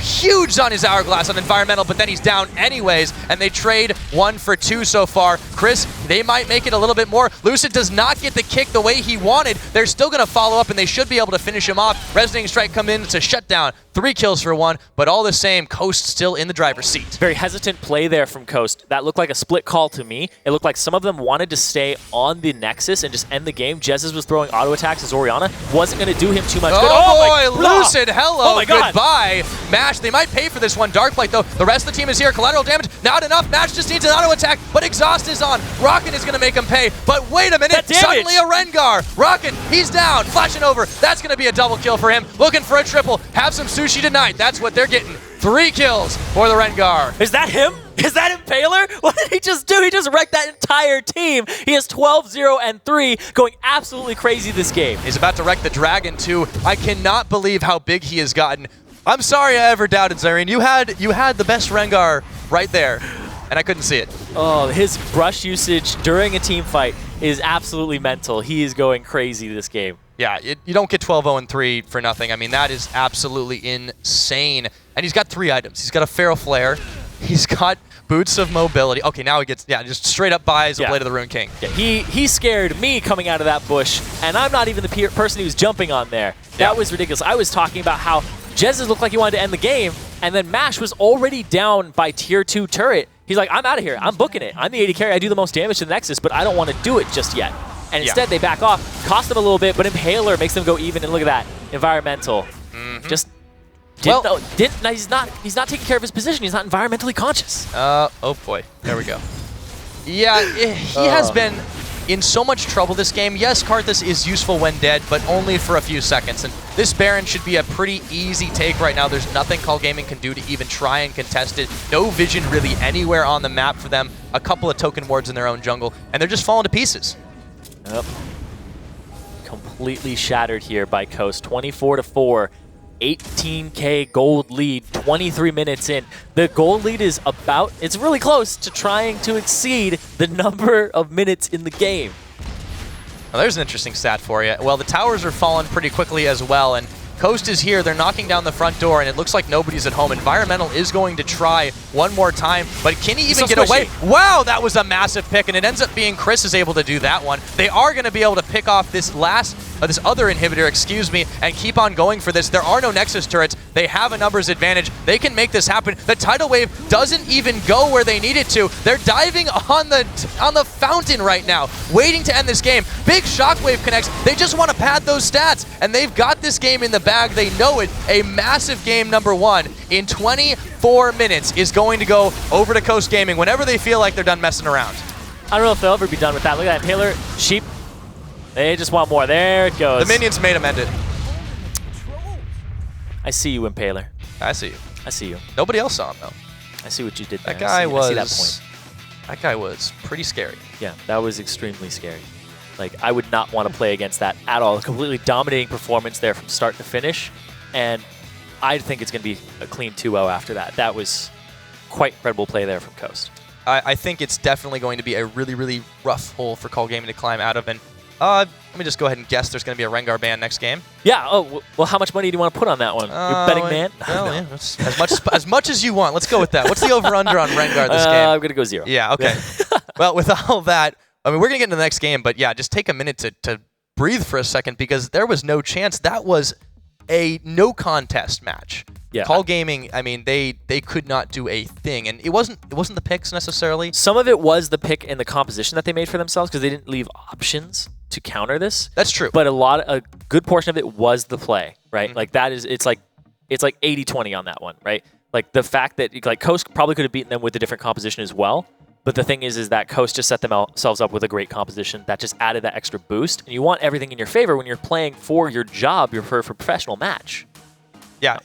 Huge on his Hourglass on Environmental, but then he's down anyways, and they trade 1 for 2 so far. Chris, they might make it a little bit more. Lucid does not get the kick the way he wanted. They're still going to follow up, and they should be able to finish him off. Resonating Strike come in to shut down. 3 kills for 1, but all the same, Coast still in the driver's seat. Very hesitant play there from Coast. That looked like a split call to me. It looked like some of them wanted to stay on the Nexus and just end the game. Jez was throwing auto attacks as Orianna. Wasn't going to do him too much good. Oh boy, Lucid, hello, God. Goodbye. Mash, they might pay for this one. Darkblight, though, the rest of the team is here. Collateral damage, not enough. Mash just needs an auto attack, but Exhaust is on. Rocket is going to make him pay, but wait a minute. Suddenly a Rengar. Rocket, he's down, flashing over. That's going to be a double kill for him. Looking for a triple. Have some sushi tonight. That's what they're getting. 3 kills for the Rengar. Is that him? Is that Impaler? What did he just do? He just wrecked that entire team. He is 12-0-3, going absolutely crazy this game. He's about to wreck the Dragon, too. I cannot believe how big he has gotten. I'm sorry I ever doubted Zyrene. You had the best Rengar right there, and I couldn't see it. Oh, his brush usage during a team fight is absolutely mental. He is going crazy this game. Yeah, you don't get 12-0-3 for nothing. I mean, that is absolutely insane. And he's got 3 items. He's got a Feral Flare. He's got Boots of Mobility. Okay, now he gets, just straight up buys a Blade of the Rune King. Yeah, he scared me coming out of that bush, and I'm not even the person who's jumping on there. That was ridiculous. I was talking about how Jez looked like he wanted to end the game, and then Mash was already down by tier 2 turret. He's like, I'm out of here. I'm booking it. I'm the AD carry. I do the most damage to the Nexus, but I don't want to do it just yet. And instead, they back off, cost them a little bit, but Impaler makes them go even. And look at that, Environmental, just he's not taking care of his position. He's not environmentally conscious. Oh boy, there we go. Yeah, he has been in so much trouble this game. Yes, Karthus is useful when dead, but only for a few seconds. And this Baron should be a pretty easy take right now. There's nothing Call Gaming can do to even try and contest it. No vision really anywhere on the map for them. A couple of token wards in their own jungle, and they're just falling to pieces. Yep. Completely shattered here by Coast. 24-4, 18K gold lead, 23 minutes in. The gold lead is it's really close to trying to exceed the number of minutes in the game. Well, there's an interesting stat for you. Well, the towers are falling pretty quickly as well, and Coast is here. They're knocking down the front door, and it looks like nobody's at home. Environmental is going to try one more time, but can he even get away? Wow, that was a massive pick, and it ends up being Chris is able to do that one. They are going to be able to pick off this this other inhibitor, excuse me, and keep on going for this. There are no Nexus turrets. They have a numbers advantage. They can make this happen. The tidal wave doesn't even go where they need it to. They're diving on the fountain right now, waiting to end this game. Big shockwave connects. They just want to pad those stats, and they've got this game in the bag. They know it. A massive game number 1 in 24 minutes is going to go over to Coast Gaming whenever they feel like they're done messing around. I don't know if they'll ever be done with that. Look at that. Impaler, Sheep. They just want more. There it goes. The minions made him end it. I see you, Impaler. I see you. I see you. Nobody else saw him, though. I see what you did there. That guy was... I see that point. That guy was pretty scary. Yeah, that was extremely scary. Like, I would not want to play against that at all. A completely dominating performance there from start to finish. And I think it's going to be a clean 2-0 after that. That was quite incredible play there from Coast. I think it's definitely going to be a really, really rough hole for Call Gaming to climb out of. And let me just go ahead and guess there's going to be a Rengar ban next game. Yeah. Oh, well, how much money do you want to put on that one? You're betting man? Well, yeah, as much as you want. Let's go with that. What's the over-under on Rengar this game? I'm going to go 0. Yeah, okay. Well, with all that, I mean, we're going to get into the next game, but yeah, just take a minute to breathe for a second because there was no chance. That was a no contest match. Yeah. Call Gaming, I mean, they could not do a thing, and it wasn't the picks necessarily. Some of it was the pick and the composition that they made for themselves because they didn't leave options to counter this. That's true. But a good portion of it was the play, right? Like that is it's like 80-20 on that one, right? Like the fact that like Coast probably could have beaten them with a different composition as well. But the thing is that Coast just set themselves up with a great composition that just added that extra boost. And you want everything in your favor when you're playing for your job, for a professional match. Yeah,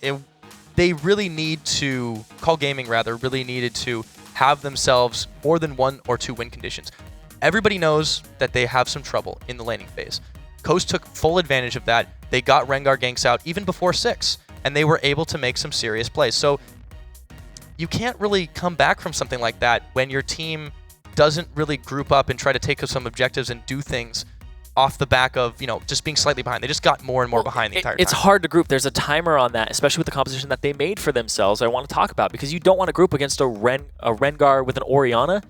they really need to, Call Gaming rather, really needed to have themselves more than 1 or 2 win conditions. Everybody knows that they have some trouble in the laning phase. Coast took full advantage of that. They got Rengar ganks out even before 6, and they were able to make some serious plays. So you can't really come back from something like that when your team doesn't really group up and try to take some objectives and do things off the back of, just being slightly behind. They just got more and more behind the entire time. It's hard to group. There's a timer on that, especially with the composition that they made for themselves I want to talk about, because you don't want to group against a Rengar with an Orianna,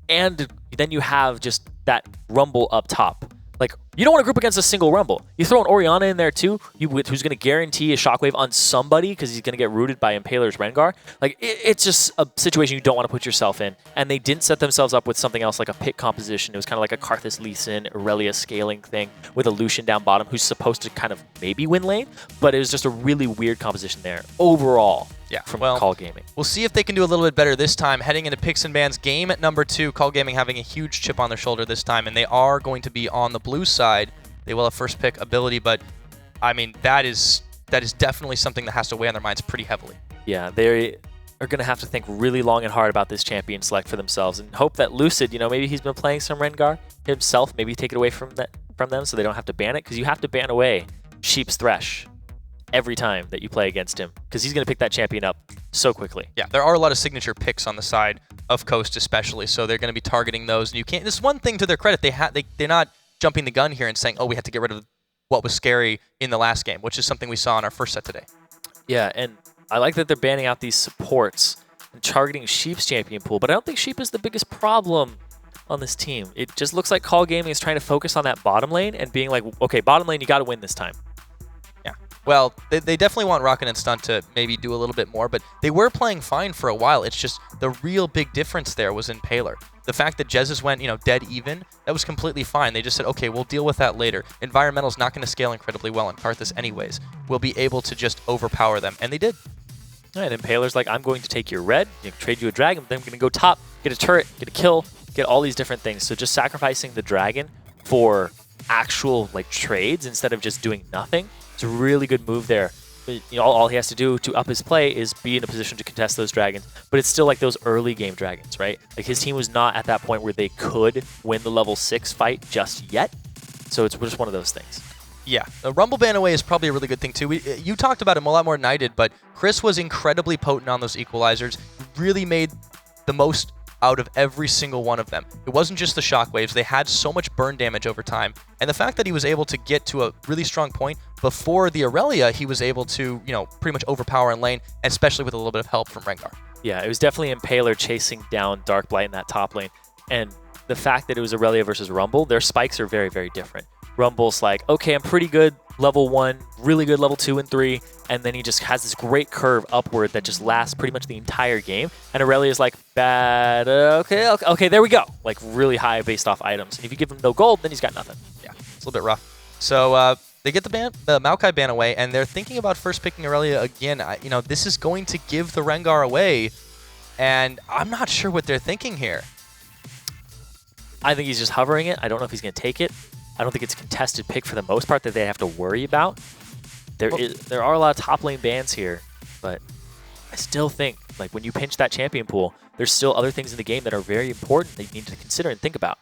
and then you have just that Rumble up top. Like, you don't want to group against a single Rumble. You throw an Orianna in there too, who's going to guarantee a Shockwave on somebody because he's going to get rooted by Impaler's Rengar. Like, it's just a situation you don't want to put yourself in. And they didn't set themselves up with something else like a pick composition. It was kind of like a Karthus Lee Sin, Aurelia scaling thing with a Lucian down bottom who's supposed to kind of maybe win lane. But it was just a really weird composition there overall. Yeah, from Call Gaming. We'll see if they can do a little bit better this time. Heading into Picks and Bans game at number 2, Call Gaming having a huge chip on their shoulder this time, and they are going to be on the blue side. They will have first pick ability, but I mean that is definitely something that has to weigh on their minds pretty heavily. Yeah, they are going to have to think really long and hard about this champion select for themselves, and hope that Lucid, maybe he's been playing some Rengar himself, maybe take it away from them so they don't have to ban it, because you have to ban away Sheep's Thresh every time that you play against him, because he's going to pick that champion up so quickly. Yeah, there are a lot of signature picks on the side of Coast especially, so they're going to be targeting those. And you can't. This is one thing to their credit, they're not jumping the gun here and saying, oh, we had to get rid of what was scary in the last game, which is something we saw in our first set today. Yeah, and I like that they're banning out these supports and targeting Sheep's champion pool, but I don't think Sheep is the biggest problem on this team. It just looks like Call Gaming is trying to focus on that bottom lane and being like, okay, bottom lane, you got to win this time. Well, they definitely want Rocket and Stunt to maybe do a little bit more, but they were playing fine for a while. It's just the real big difference there was in Impaler. The fact that Jez's went, dead even, that was completely fine. They just said, okay, we'll deal with that later. Environmental's not going to scale incredibly well in Karthus anyways. We'll be able to just overpower them, and they did. All right, Impaler's like, I'm going to take your red, trade you a dragon, then I'm going to go top, get a turret, get a kill, get all these different things. So just sacrificing the dragon for actual trades instead of just doing nothing. It's a really good move there. All he has to do to up his play is be in a position to contest those dragons. But it's still like those early game dragons, right? Like his team was not at that point where they could win the level 6 fight just yet. So it's just one of those things. Yeah, the Rumble ban away is probably a really good thing too. You talked about him a lot more than I did, but Chris was incredibly potent on those equalizers. Really made the most out of every single one of them. It wasn't just the shockwaves. They had so much burn damage over time. And the fact that he was able to get to a really strong point before the Aurelia, he was able to, pretty much overpower in lane, especially with a little bit of help from Rengar. Yeah, it was definitely Impaler chasing down Dark Blight in that top lane. And the fact that it was Aurelia versus Rumble, their spikes are very, very different. Rumble's like, okay, I'm pretty good level 1, really good level 2 and 3, and then he just has this great curve upward that just lasts pretty much the entire game. And Aurelia's like, bad, okay, there we go. Like really high based off items. And if you give him no gold, then he's got nothing. Yeah, it's a little bit rough. So they get the Maokai ban away, and they're thinking about first picking Aurelia again. This is going to give the Rengar away, and I'm not sure what they're thinking here. I think he's just hovering it. I don't know if he's going to take it. I don't think it's a contested pick for the most part that they have to worry about. There are a lot of top lane bans here, but I still think like when you pinch that champion pool, there's still other things in the game that are very important that you need to consider and think about.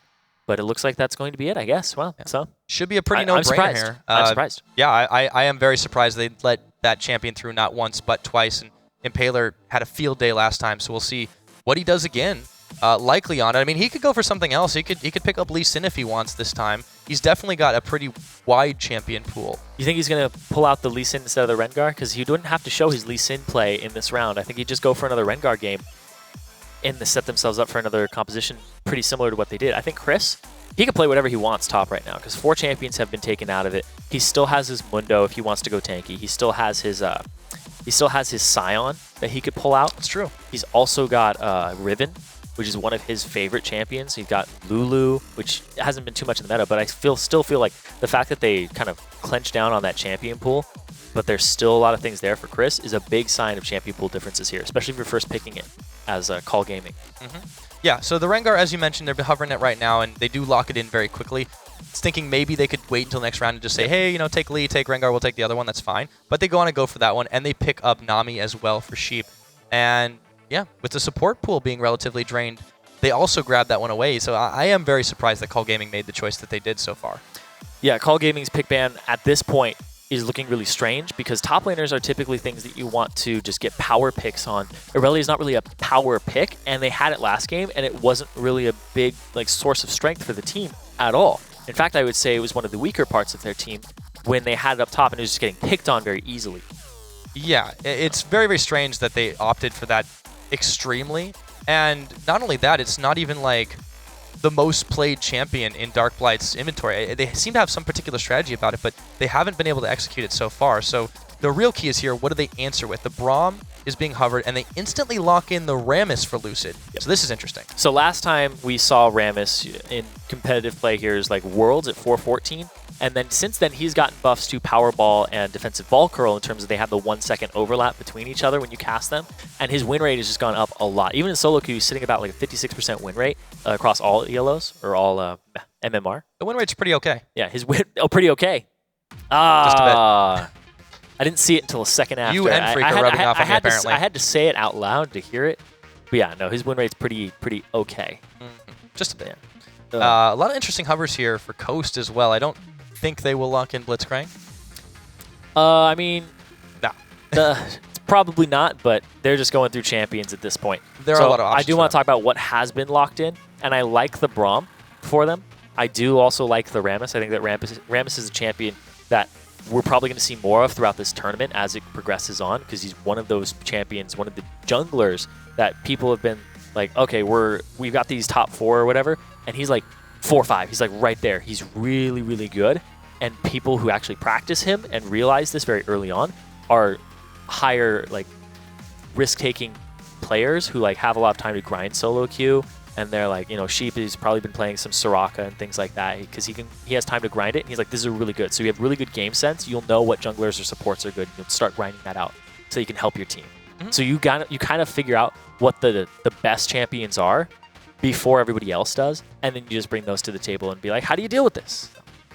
But it looks like that's going to be it, I guess. Well, yeah. So should be a pretty no-brainer here. I'm surprised. Yeah, I am very surprised they let that champion through not once but twice, and Impaler had a field day last time, so we'll see what he does again. Likely on it. I mean, he could go for something else. He could pick up Lee Sin if he wants this time. He's definitely got a pretty wide champion pool. You think he's going to pull out the Lee Sin instead of the Rengar? Because he wouldn't have to show his Lee Sin play in this round. I think he'd just go for another Rengar game and set themselves up for another composition pretty similar to what they did. I think Chris, he can play whatever he wants top right now because 4 champions have been taken out of it. He still has his Mundo if he wants to go tanky. He still has his Scion that he could pull out. That's true. He's also got Riven, which is one of his favorite champions. He's got Lulu, which hasn't been too much in the meta, but I still feel like the fact that they kind of clench down on that champion pool, but there's still a lot of things there for Chris, is a big sign of champion pool differences here, especially if you're first picking it as Call Gaming. Yeah, so the Rengar, as you mentioned, they're hovering it right now, and they do lock it in very quickly. It's thinking maybe they could wait until next round and just say, hey, take Lee, take Rengar, we'll take the other one, that's fine. But they want to go for that one, and they pick up Nami as well for Sheep. And yeah, with the support pool being relatively drained, they also grabbed that one away. So I am very surprised that Call Gaming made the choice that they did so far. Yeah, Call Gaming's pick ban at this point is looking really strange because top laners are typically things that you want to just get power picks on. Aurelia is not really a power pick, and they had it last game, and it wasn't really a big source of strength for the team at all. In fact, I would say it was one of the weaker parts of their team when they had it up top and it was just getting picked on very easily. Yeah, it's very, very strange that they opted for that extremely. And not only that, it's not even like the most played champion in Dark Blight's inventory. They seem to have some particular strategy about it, but they haven't been able to execute it so far. So the real key is here, what do they answer with? The Braum is being hovered, and they instantly lock in the Rammus for Lucid. Yep. So this is interesting. So last time we saw Rammus in competitive play here is Worlds at 414. And then since then, he's gotten buffs to Powerball and Defensive Ball Curl in terms of they have the 1 second overlap between each other when you cast them. And his win rate has just gone up a lot. Even in solo queue, he's sitting about a 56% win rate across all ELOs or all MMR. The win rate's pretty okay. Yeah, his win, pretty okay. Just a bit. I didn't see it until a second after. You and Freak are rubbing off on me, apparently. I had to say it out loud to hear it. But yeah, no, his win rate's pretty okay. Just a bit. A lot of interesting hovers here for Coast as well. I don't think they will lock in Blitzcrank. I mean, no. Probably not, but they're just going through champions at this point. There are a lot of options. I do want to talk about what has been locked in, and I like the Braum for them. I do also like the Rammus. I think that Rammus is a champion that we're probably going to see more of throughout this tournament as it progresses on, because he's one of those champions, one of the junglers that people have been like, okay, we've got these top 4 or whatever, and he's 4 or 5. He's right there. He's really, really good. And people who actually practice him and realize this very early on are higher risk-taking players who have a lot of time to grind solo queue. And they're Sheep has probably been playing some Soraka and things like that because he has time to grind it. And he's this is really good. So you have really good game sense. You'll know what junglers or supports are good. And you'll start grinding that out so you can help your team. So you kind of figure out what the best champions are before everybody else does, and then you just bring those to the table and be like, how do you deal with this?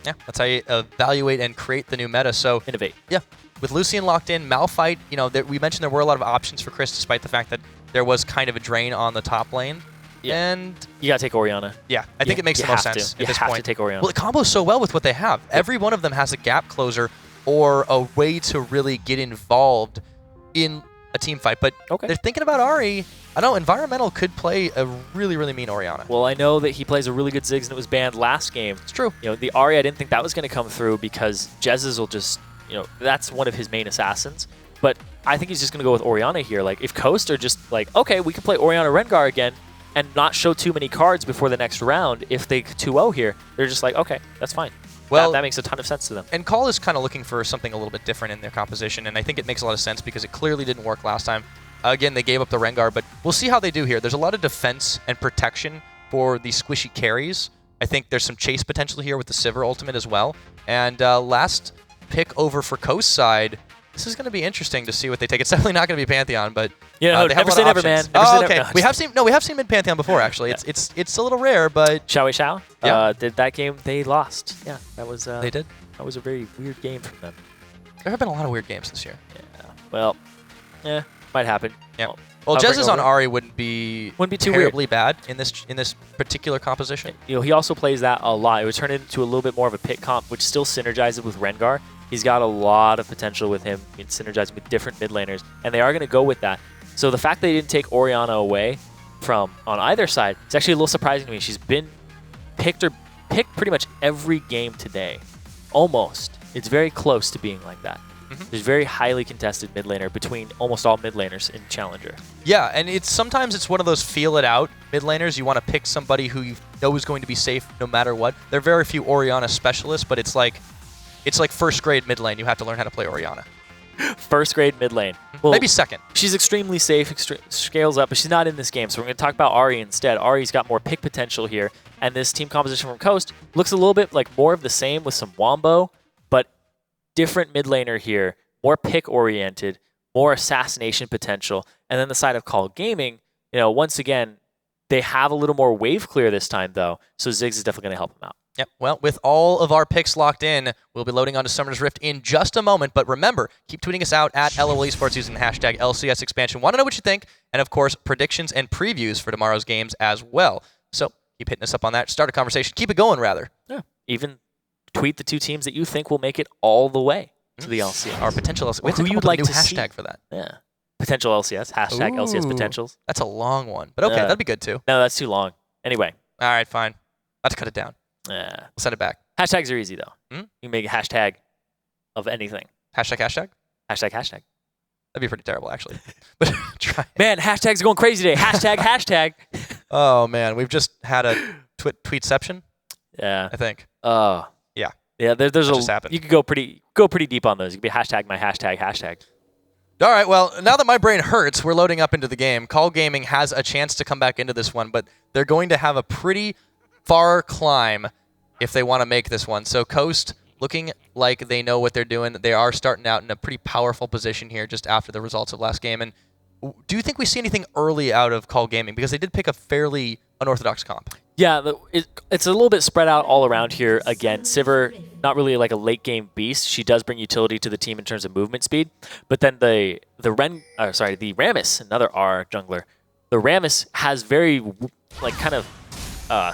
Yeah, that's how you evaluate and create the new meta. So innovate. Yeah, with Lucian locked in, Malphite, we mentioned there were a lot of options for Chris, despite the fact that there was kind of a drain on the top lane. Yeah. And you gotta take Orianna. Yeah, I think it makes the most sense at this point. You have to take Orianna. Well, it combos so well with what they have. Yep. Every one of them has a gap closer or a way to really get involved in a team fight. But Okay. they're thinking about Ahri. I know Environmental could play a really, really mean Orianna. Well, I know that he plays a really good Ziggs and it was banned last game. It's true. You know, the Ahri, I didn't think that was going to come through because Jez's will just, you know, that's one of his main assassins. But I think he's just going to go with Orianna here. Like, if Coast are just like, okay, we can play Orianna Rengar again and not show too many cards before the next round, if they 2-0 here, they're just like, okay, that's fine. Well, that makes a ton of sense to them. And Call is kind of looking for something a little bit different in their composition, and I think it makes a lot of sense because it clearly didn't work last time. Again, they gave up the Rengar, but we'll see how they do here. There's a lot of defense and protection for the squishy carries. I think there's some chase potential here with the Sivir ultimate as well. And last pick over for Coast side, this is going to be interesting to see what they take. It's definitely not going to be Pantheon, but yeah, they have never a say lot of never, man. options. Never say Okay. never. No, We have seen mid Pantheon before actually. Yeah. It's a little rare, but Shao Shao? Yeah. Did that game, they lost. Yeah, that was they did. That was a very weird game from them. There have been a lot of weird games this year. Yeah. Well, yeah, might happen. Yeah. Well, I'll bring Jez's on over. Ahri wouldn't be too terribly bad in this particular composition. You know, he also plays that a lot. It would turn it into a little bit more of a pick comp, which still synergizes with Rengar. He's got a lot of potential with him in synergizing with different mid laners, and they are going to go with that. So the fact they didn't take Orianna away from on either side is actually a little surprising to me. She's been picked pretty much every game today, almost. It's very close to being like that. There's very highly contested mid laner between almost all mid laners in Challenger. Yeah, and sometimes it's one of those feel it out mid laners. You want to pick somebody who you know is going to be safe no matter what. There are very few Orianna specialists, but it's like first grade mid lane. You have to learn how to play Orianna. First grade mid lane. Well, maybe second. She's extremely safe, scales up, but she's not in this game. So we're going to talk about Ahri instead. Ahri's got more pick potential here, and this team composition from Coast looks a little bit like more of the same with some Wombo, but different mid laner here, more pick oriented, more assassination potential, and then the side of Call Gaming, you know, once again, they have a little more wave clear this time though, so Ziggs is definitely going to help them out. Yep. Well, with all of our picks locked in, we'll be loading onto Summoner's Rift in just a moment. But remember, keep tweeting us out at LOL Esports using the hashtag LCS expansion. Want to know what you think? And of course, predictions and previews for tomorrow's games as well. So keep hitting us up on that. Start a conversation. Keep it going, rather. Yeah. Even tweet the two teams that you think will make it all the way to the LCS. Our potential LCS. We have to Who come you'd up with like a new to see. hashtag for that. Yeah. Potential LCS. Hashtag LCS Ooh, potentials. That's a long one. But okay, that'd be good too. No, that's too long. Anyway. All right, fine. Let's cut it down. We'll send it back. Hashtags are easy, though. Hmm? You can make a hashtag of anything. Hashtag? Hashtag. That'd be pretty terrible, actually. But try. Man, hashtags are going crazy today. Hashtag. Oh, man. We've just had a tweetception, Yeah. I think. Yeah. Yeah, there's That just happened. You could go pretty deep on those. You could be hashtag my hashtag. All right, well, now that my brain hurts, we're loading up into the game. Call Gaming has a chance to come back into this one, but they're going to have a pretty far climb if they want to make this one. So Coast looking like they know what they're doing. They are starting out in a pretty powerful position here just after the results of last game. And do you think we see anything early out of Call Gaming? Because they did pick a fairly unorthodox comp. Yeah, it's a little bit spread out all around here. Again, Sivir, not really like a late game beast. She does bring utility to the team in terms of movement speed. But then the Rammus, another R jungler, the Rammus has very like kind of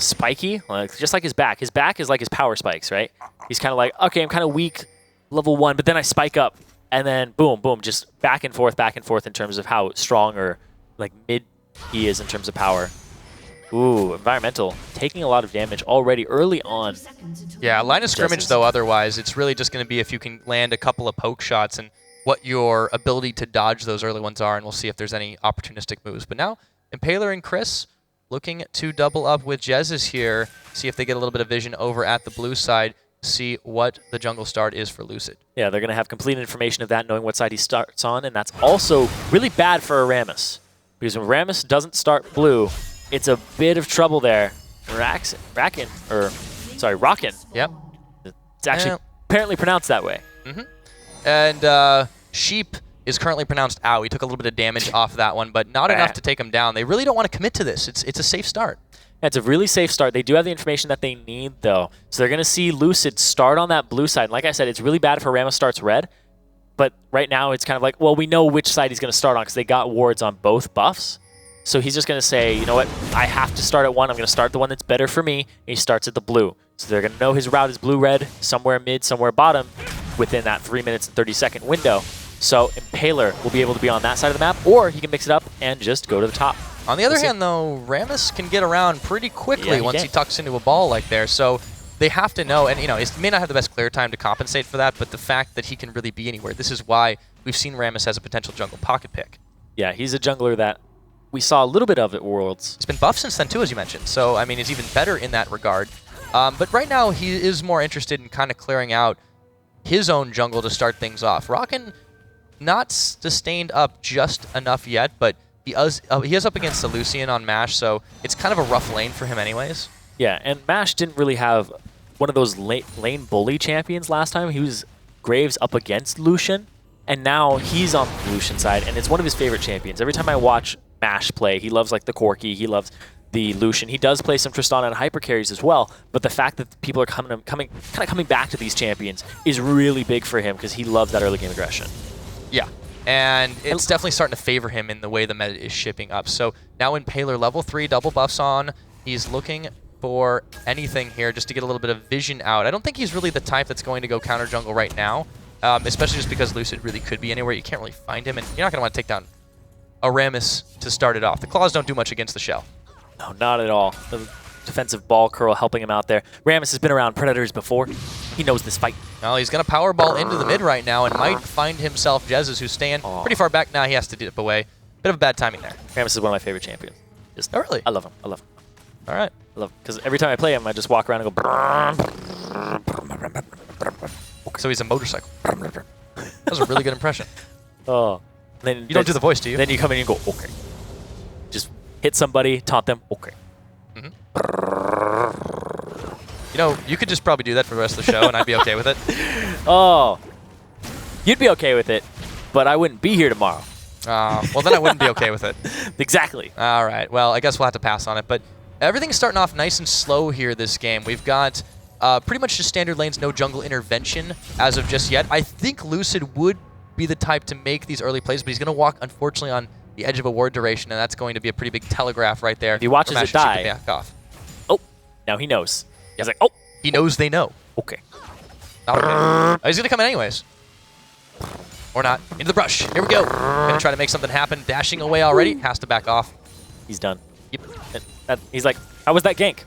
spiky, like just like his back. His back is like his power spikes, right? He's kind of like, okay, I'm kind of weak, level 1, but then I spike up, and then boom, boom, just back and forth in terms of how strong or like mid he is in terms of power. Ooh, Environmental taking a lot of damage already early on. Yeah, line of scrimmage, though, otherwise, it's really just going to be if you can land a couple of poke shots and what your ability to dodge those early ones are, and we'll see if there's any opportunistic moves. But now, Impaler and Chris looking to double up with Jez's here, see if they get a little bit of vision over at the blue side, see what the jungle start is for Lucid. Yeah, they're going to have complete information of that, knowing what side he starts on, and that's also really bad for a Rammus. Because when Rammus doesn't start blue, it's a bit of trouble there. Rockin. Yep. It's actually apparently pronounced that way. And Sheep is currently pronounced ow. He took a little bit of damage off that one, but not enough to take him down. They really don't want to commit to this. It's a safe start. Yeah, it's a really safe start. They do have the information that they need, though. So they're going to see Lucid start on that blue side. And like I said, it's really bad if Rammus starts red. But right now, it's kind of like, well, we know which side he's going to start on because they got wards on both buffs. So he's just going to say, you know what, I have to start at one. I'm going to start the one that's better for me. And he starts at the blue. So they're going to know his route is blue-red, somewhere mid, somewhere bottom, within that 3 minutes and 30-second window. So Impaler will be able to be on that side of the map, or he can mix it up and just go to the top. On the other hand, though, Rammus can get around pretty quickly once he tucks into a ball like there. So they have to know, and he may not have the best clear time to compensate for that, but the fact that he can really be anywhere, this is why we've seen Rammus as a potential jungle pocket pick. Yeah, he's a jungler that we saw a little bit of at Worlds. He's been buffed since then, too, as you mentioned. So, I mean, he's even better in that regard. But right now, he is more interested in kind of clearing out his own jungle to start things off. Rockin' not sustained up just enough yet, but he is up against the Lucian on MASH, so it's kind of a rough lane for him anyways. Yeah, and MASH didn't really have one of those lane bully champions last time. He was Graves up against Lucian, and now he's on the Lucian side, and it's one of his favorite champions. Every time I watch MASH play, he loves like the Corki, he loves the Lucian. He does play some Tristana and hyper carries as well, but the fact that people are coming back to these champions is really big for him because he loves that early game aggression. Yeah, and it's definitely starting to favor him in the way the meta is shipping up. So now Impaler level 3, double buffs on. He's looking for anything here just to get a little bit of vision out. I don't think he's really the type that's going to go counter jungle right now, especially just because Lucid really could be anywhere. You can't really find him, and you're not going to want to take down a Rammus to start it off. The claws don't do much against the shell. No, not at all. The defensive ball curl helping him out there. Rammus has been around Predators before. He knows this fight. Well, he's going to power ball into the mid right now and might find himself Jez's, who's staying pretty far back now. He has to dip away. Bit of bad timing there. Rammus is one of my favorite champions. Oh, really? I love him. I love him. All right. I love him. Because every time I play him, I just walk around and go... So he's a motorcycle. That was a really good impression. Oh. Then you don't do the voice, do you? Then you come in and go, okay. Just hit somebody, taunt them, okay. You know, you could just probably do that for the rest of the show, and I'd be okay with it. Oh. You'd be okay with it, but I wouldn't be here tomorrow. Well, then I wouldn't be okay with it. Exactly. All right. Well, I guess we'll have to pass on it. But everything's starting off nice and slow here this game. We've got pretty much just standard lanes, no jungle intervention as of just yet. I think Lucid would be the type to make these early plays, but he's going to walk, unfortunately, on the edge of a ward duration, and that's going to be a pretty big telegraph right there. If he watches it die, back off. Oh, now he knows. He's like, oh. He knows they know. Okay. Oh, he's going to come in anyways. Or not. Into the brush. Here we go. Going to try to make something happen. Dashing away already. Has to back off. He's done. Yep. He's like, how was that gank?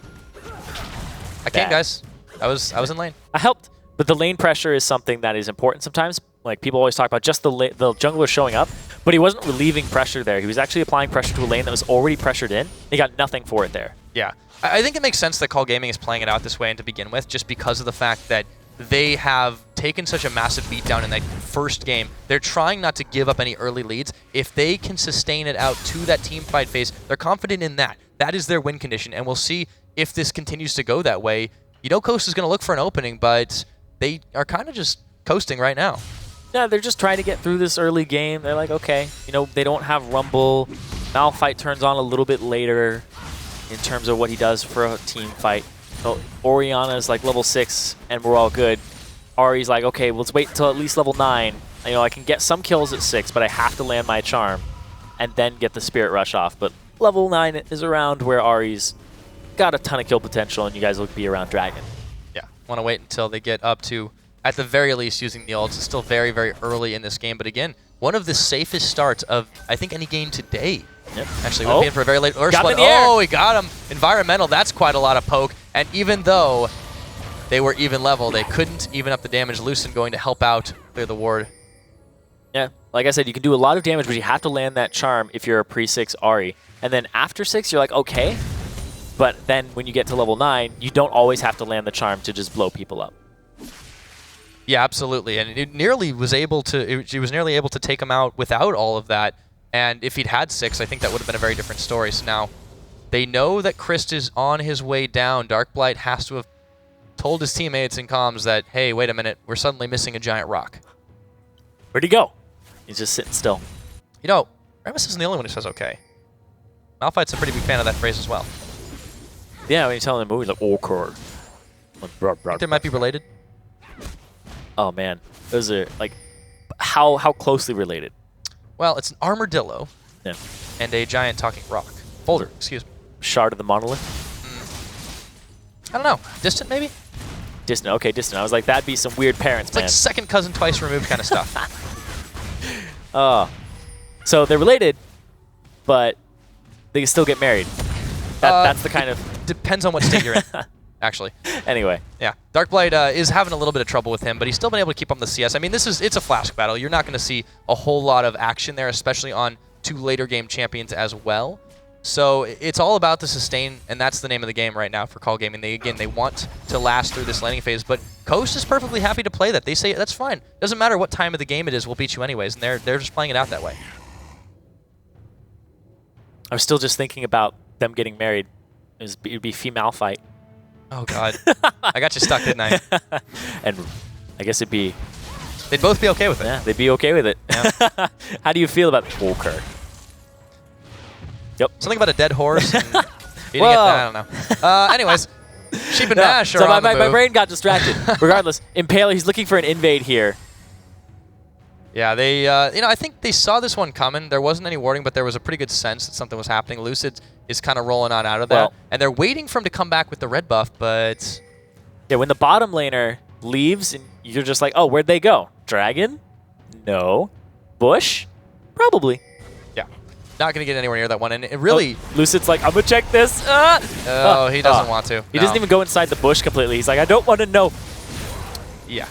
I can't, guys. I was in lane. I helped. But the lane pressure is something that is important sometimes. Like, people always talk about just the jungler showing up, but he wasn't relieving pressure there. He was actually applying pressure to a lane that was already pressured in. He got nothing for it there. Yeah. I think it makes sense that Call Gaming is playing it out this way and to begin with, just because of the fact that they have taken such a massive beatdown in that first game. They're trying not to give up any early leads. If they can sustain it out to that team fight phase, they're confident in that. That is their win condition, and we'll see if this continues to go that way. You know Coast is going to look for an opening, but they are kind of just coasting right now. Yeah, they're just trying to get through this early game. They're like, okay, you know, they don't have Rumble. Malphite turns on a little bit later in terms of what he does for a team fight. So Orianna's like level 6, and we're all good. Ari's like, okay, let's wait until at least level 9. You know, I can get some kills at 6, but I have to land my charm and then get the Spirit Rush off. But level 9 is around where Ari's got a ton of kill potential, and you guys will be around Dragon. Yeah, want to wait until they get up to, at the very least, using the ults. It's still very, very early in this game. But again, one of the safest starts of, I think, any game today. Yep. Actually, we're in for a very late Ursh. Oh, he got him. Environmental, that's quite a lot of poke. And even though they were even level, they couldn't even up the damage. Lucid going to help out, clear the ward. Yeah, like I said, you can do a lot of damage, but you have to land that charm if you're a pre-6 Ahri. And then after 6, you're like, okay. But then when you get to level 9, you don't always have to land the charm to just blow people up. Yeah, absolutely. And it nearly was able to, she was nearly able to take him out without all of that. And if he'd had 6, I think that would have been a very different story. So now they know that Christ is on his way down. Darkblight has to have told his teammates in comms that, hey, wait a minute, we're suddenly missing a giant rock. Where'd he go? He's just sitting still. You know, Rammus isn't the only one who says okay. Malphite's a pretty big fan of that phrase as well. Yeah, when you tell him the movie, like, okay. Like, think they might be related? Oh, man. Those are, like, how closely related? Well, it's an armadillo and a giant talking rock. Boulder, excuse me. Shard of the monolith? I don't know. Distant, maybe? Distant. Okay, distant. I was like, that'd be some weird parents, it's man. It's like second cousin twice removed kind of stuff. So they're related, but they can still get married. That's the kind of... Depends on what state you're in, actually. Anyway. Yeah. Darkblight is having a little bit of trouble with him, but he's still been able to keep on the CS. I mean, it's a Flask battle. You're not going to see a whole lot of action there, especially on 2 later game champions as well. So it's all about the sustain, and that's the name of the game right now for Call Gaming. They want to last through this laning phase, but Coast is perfectly happy to play that. They say, that's fine. Doesn't matter what time of the game it is, we'll beat you anyways, and they're just playing it out that way. I'm still just thinking about them getting married. It'd be female fight. Oh, God. I got you stuck, didn't I? And I guess it'd be... They'd both be okay with it. Yeah, they'd be okay with it. Yeah. How do you feel about Poker? Yep. Something about a dead horse and eating it. I don't know. Anyways, Sheep and Nash are on the move. My brain got distracted. Regardless, Impaler, he's looking for an invade here. Yeah, they, I think they saw this one coming. There wasn't any warning, but there was a pretty good sense that something was happening. Lucid is kind of rolling on out of that. Well, and they're waiting for him to come back with the red buff, but... Yeah, when the bottom laner leaves, and you're just like, oh, where'd they go? Dragon? No. Bush? Probably. Yeah. Not going to get anywhere near that one. And it really... Oh, Lucid's like, I'm going to check this. Oh, he doesn't want to. He doesn't even go inside the bush completely. He's like, I don't want to know. Yeah.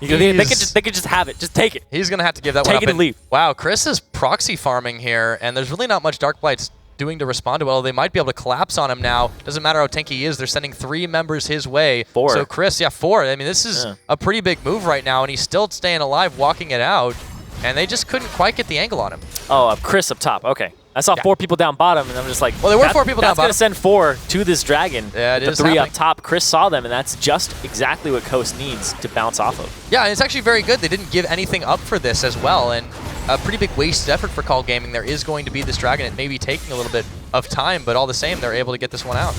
They could just have it. Just take it. He's going to have to give that one up. Take it and leave. Wow, Chris is proxy farming here, and there's really not much Darkblight's doing to respond to. Well, they might be able to collapse on him now. Doesn't matter how tanky he is. They're sending 3 members his way. 4. So Chris, yeah, 4. I mean, this is a pretty big move right now, and he's still staying alive, walking it out, and they just couldn't quite get the angle on him. Oh, Chris up top. Okay. I saw 4 people down bottom, and I'm just like, well, there were 4 people down bottom. That's going to send 4 to this dragon. Yeah, it the is 3 happening. up top. Chris saw them, and that's just exactly what Coast needs to bounce off of. Yeah, and it's actually very good. They didn't give anything up for this as well, and a pretty big wasted effort for Call Gaming. There is going to be this dragon. It may be taking a little bit of time, but all the same, they're able to get this one out.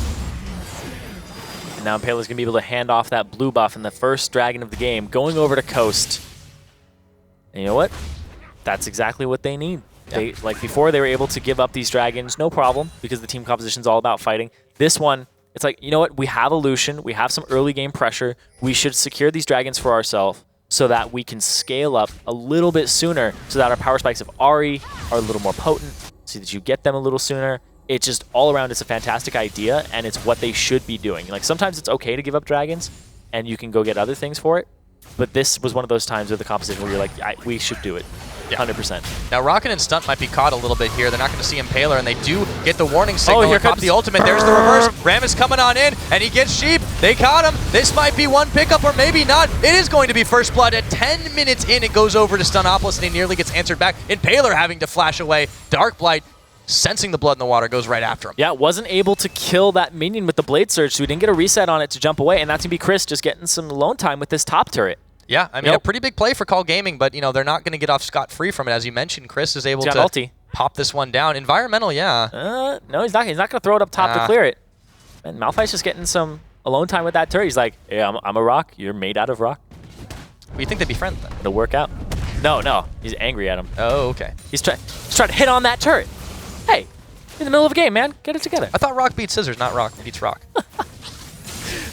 And now Impaler's going to be able to hand off that blue buff in the first dragon of the game, going over to Coast. And you know what? That's exactly what they need. They, like before, they were able to give up these dragons, no problem, because the team composition is all about fighting. This one, it's like, you know what? We have a Lucian. We have some early game pressure. We should secure these dragons for ourselves so that we can scale up a little bit sooner, so that our power spikes of Ahri are a little more potent, so that you get them a little sooner. It just, all around, it's a fantastic idea, and it's what they should be doing. Like, sometimes it's okay to give up dragons, and you can go get other things for it. But this was one of those times with the composition where you're like, we should do it. 100%. Now, Rocket and Stunt might be caught a little bit here. They're not going to see Impaler, and they do get the warning signal. Oh, here comes the ultimate. There's the reverse. Ram is coming on in, and he gets Sheep. They caught him. This might be one pickup, or maybe not. It is going to be first blood. At 10 minutes in, it goes over to Stunopolis, and he nearly gets answered back. Impaler having to flash away. Darkblight, sensing the blood in the water, goes right after him. Yeah, wasn't able to kill that minion with the Blade Surge, so we didn't get a reset on it to jump away, and that's going to be Chris just getting some alone time with this top turret. Yeah, I mean, a pretty big play for Call Gaming, but, they're not going to get off scot-free from it. As you mentioned, Chris is able to pop this one down. Environmental, yeah. No, he's not. He's not going to throw it up top to clear it. And Malphite's just getting some alone time with that turret. He's like, yeah, I'm a rock. You're made out of rock. Well, you think they'd be friends then? It'll work out. No. He's angry at him. Oh, okay. He's trying to hit on that turret. Hey, in the middle of a game, man. Get it together. I thought rock beats scissors, not rock beats rock.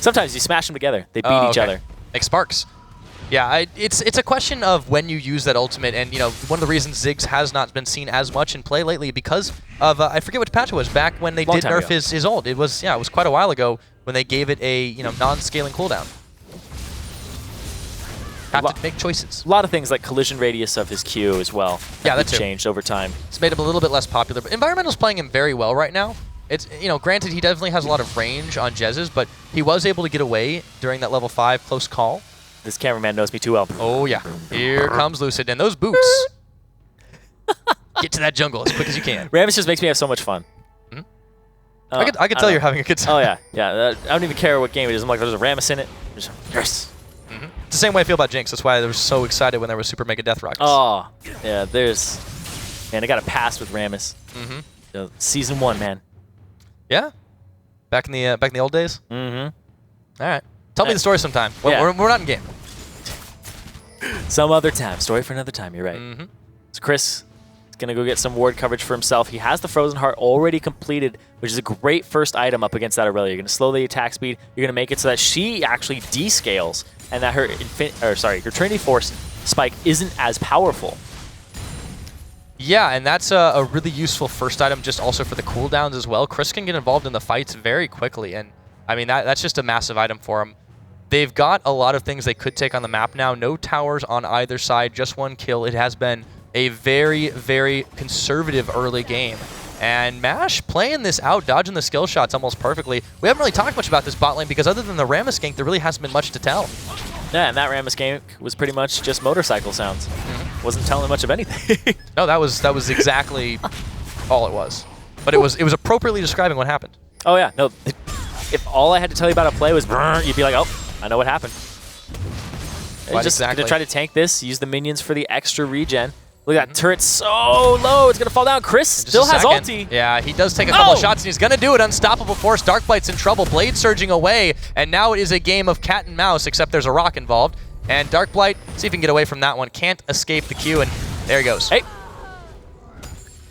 Sometimes you smash them together. They beat each other. Make sparks. Yeah, it's a question of when you use that ultimate, and one of the reasons Ziggs has not been seen as much in play lately because of I forget which patch it was back when they did nerf his ult. It was quite a while ago when they gave it a non-scaling cooldown. Have to make choices. A lot of things like collision radius of his Q as well. Yeah, that's changed over time. It's made him a little bit less popular, but Environmental's playing him very well right now. It's granted he definitely has a lot of range on Jez's, but he was able to get away during that level 5 close call. This cameraman knows me too well. Oh, yeah. Here comes Lucid. And those boots. Get to that jungle as quick as you can. Rammus just makes me have so much fun. Mm-hmm. I could tell you're having a good time. Oh, yeah. Yeah. I don't even care what game it is. I'm like, there's a Rammus in it. Yes. Mm-hmm. It's the same way I feel about Jinx. That's why I was so excited when there was Super Mega Death Rockets. Oh, yeah. Man, I got a pass with Rammus. Mm-hmm. Season 1, man. Yeah? Back in the old days? Mm-hmm. All right. Tell me the story sometime. We're not in game. Some other time. Story for another time. You're right. Mm-hmm. So Chris is going to go get some ward coverage for himself. He has the Frozen Heart already completed, which is a great first item up against that Aurelia. You're going to slow the attack speed. You're going to make it so that she actually descales and that her Trinity Force spike isn't as powerful. Yeah, and that's a really useful first item just also for the cooldowns as well. Chris can get involved in the fights very quickly, and I mean, that's just a massive item for him. They've got a lot of things they could take on the map now. No towers on either side, just one kill. It has been a very, very conservative early game. And MASH playing this out, dodging the skill shots almost perfectly. We haven't really talked much about this bot lane because other than the Rammus gank, there really hasn't been much to tell. Yeah, and that Rammus gank was pretty much just motorcycle sounds. Wasn't telling much of anything. No, that was exactly all it was. But it was appropriately describing what happened. Oh yeah, no. If all I had to tell you about a play was brrr, you'd be like, oh, I know what happened. Just exactly. gonna try to tank this, use the minions for the extra regen. Look at that turret so low, it's gonna fall down. Chris still has ulti. Yeah, he does take a couple of shots, and he's gonna do it. Unstoppable force. Darkblight's in trouble. Blade surging away, and now it is a game of cat and mouse, except there's a rock involved. And Darkblight, see if he can get away from that one. Can't escape the Q, and there he goes. Hey.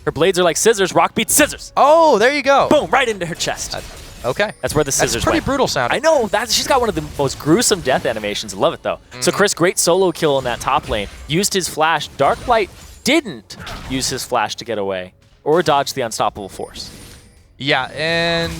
Her blades are like scissors. Rock beats scissors. Oh, there you go. Boom, right into her chest. Okay. That's where the scissors That's pretty went. brutal sounding. I know. She's got one of the most gruesome death animations. Love it, though. So Chris, great solo kill in that top lane. Used his flash. Darkblight didn't use his flash to get away or dodge the unstoppable force. Yeah, and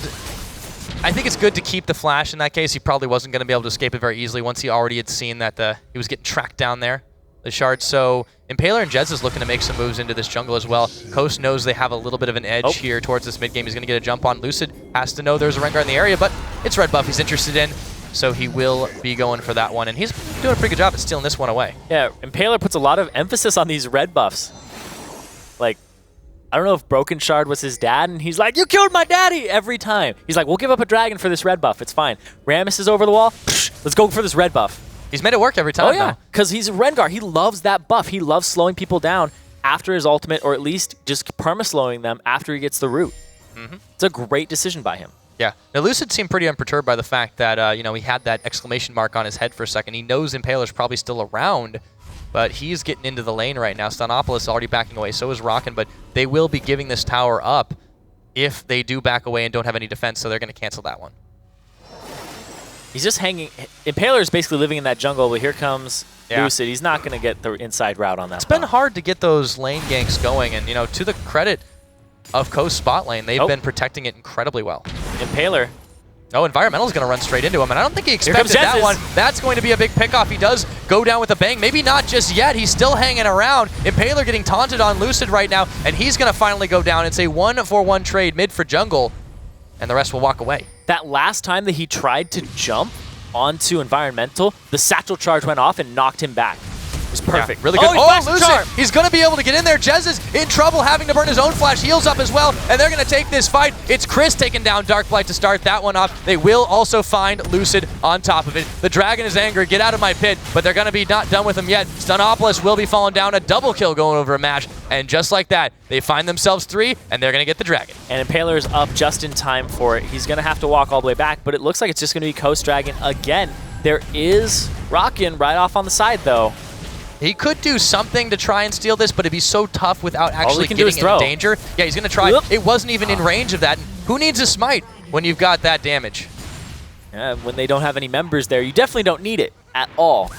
I think it's good to keep the flash in that case. He probably wasn't going to be able to escape it very easily once he already had seen that he was getting tracked down there, the shard. So Impaler and Jez is looking to make some moves into this jungle as well. Coast knows they have a little bit of an edge here towards this mid game. He's going to get a jump on. Lucid has to know there's a Rengar in the area, but it's red buff he's interested in. So he will be going for that one, and he's doing a pretty good job at stealing this one away. Yeah, Impaler puts a lot of emphasis on these red buffs. Like, I don't know if Broken Shard was his dad, and he's like, you killed my daddy every time. He's like, we'll give up a dragon for this red buff. It's fine. Rammus is over the wall. Let's go for this red buff. He's made it work every time. Oh, yeah, because he's a Rengar. He loves that buff. He loves slowing people down after his ultimate, or at least just perma-slowing them after he gets the root. It's a great decision by him. Yeah. Now, Lucid seemed pretty unperturbed by the fact that, you know, he had that exclamation mark on his head for a second. He knows Impaler's probably still around, but he's getting into the lane right now. Stunopolis is already backing away. So is Rockin', but they will be giving this tower up if they do back away and don't have any defense, so they're going to cancel that one. He's just hanging. Impaler is basically living in that jungle, but here comes Lucid. He's not going to get the inside route on that. It's been hard to get those lane ganks going, and, you know, to the credit of Coast spot lane, they've been protecting it incredibly well. Impaler. Oh, Environmental's going to run straight into him, and I don't think he expected that one. That's going to be a big pickoff. He does go down with a bang. Maybe not just yet. He's still hanging around. Impaler getting taunted on Lucid right now, and he's going to finally go down. It's a 1-for-1 trade mid for jungle, and the rest will walk away. That last time that he tried to jump onto Environmental, the satchel charge went off and knocked him back. It was perfect. Yeah, really good. Oh, Lucid! He's going to be able to get in there. Jez is in trouble, having to burn his own flash. Heals up as well, and they're going to take this fight. It's Chris taking down Darkblight to start that one off. They will also find Lucid on top of it. The dragon is angry. Get out of my pit, but they're going to be not done with him yet. Stunopolis will be falling down. A double kill going over a MASH, and just like that, they find themselves 3, and they're going to get the dragon. And Impaler's up just in time for it. He's going to have to walk all the way back, but it looks like it's just going to be Coast Dragon again. There is Rockin' right off on the side, though. He could do something to try and steal this, but it'd be so tough without actually getting in danger. Yeah, he's going to try. It wasn't even in range of that. Who needs a smite when you've got that damage? Yeah, when they don't have any members there, you definitely don't need it at all.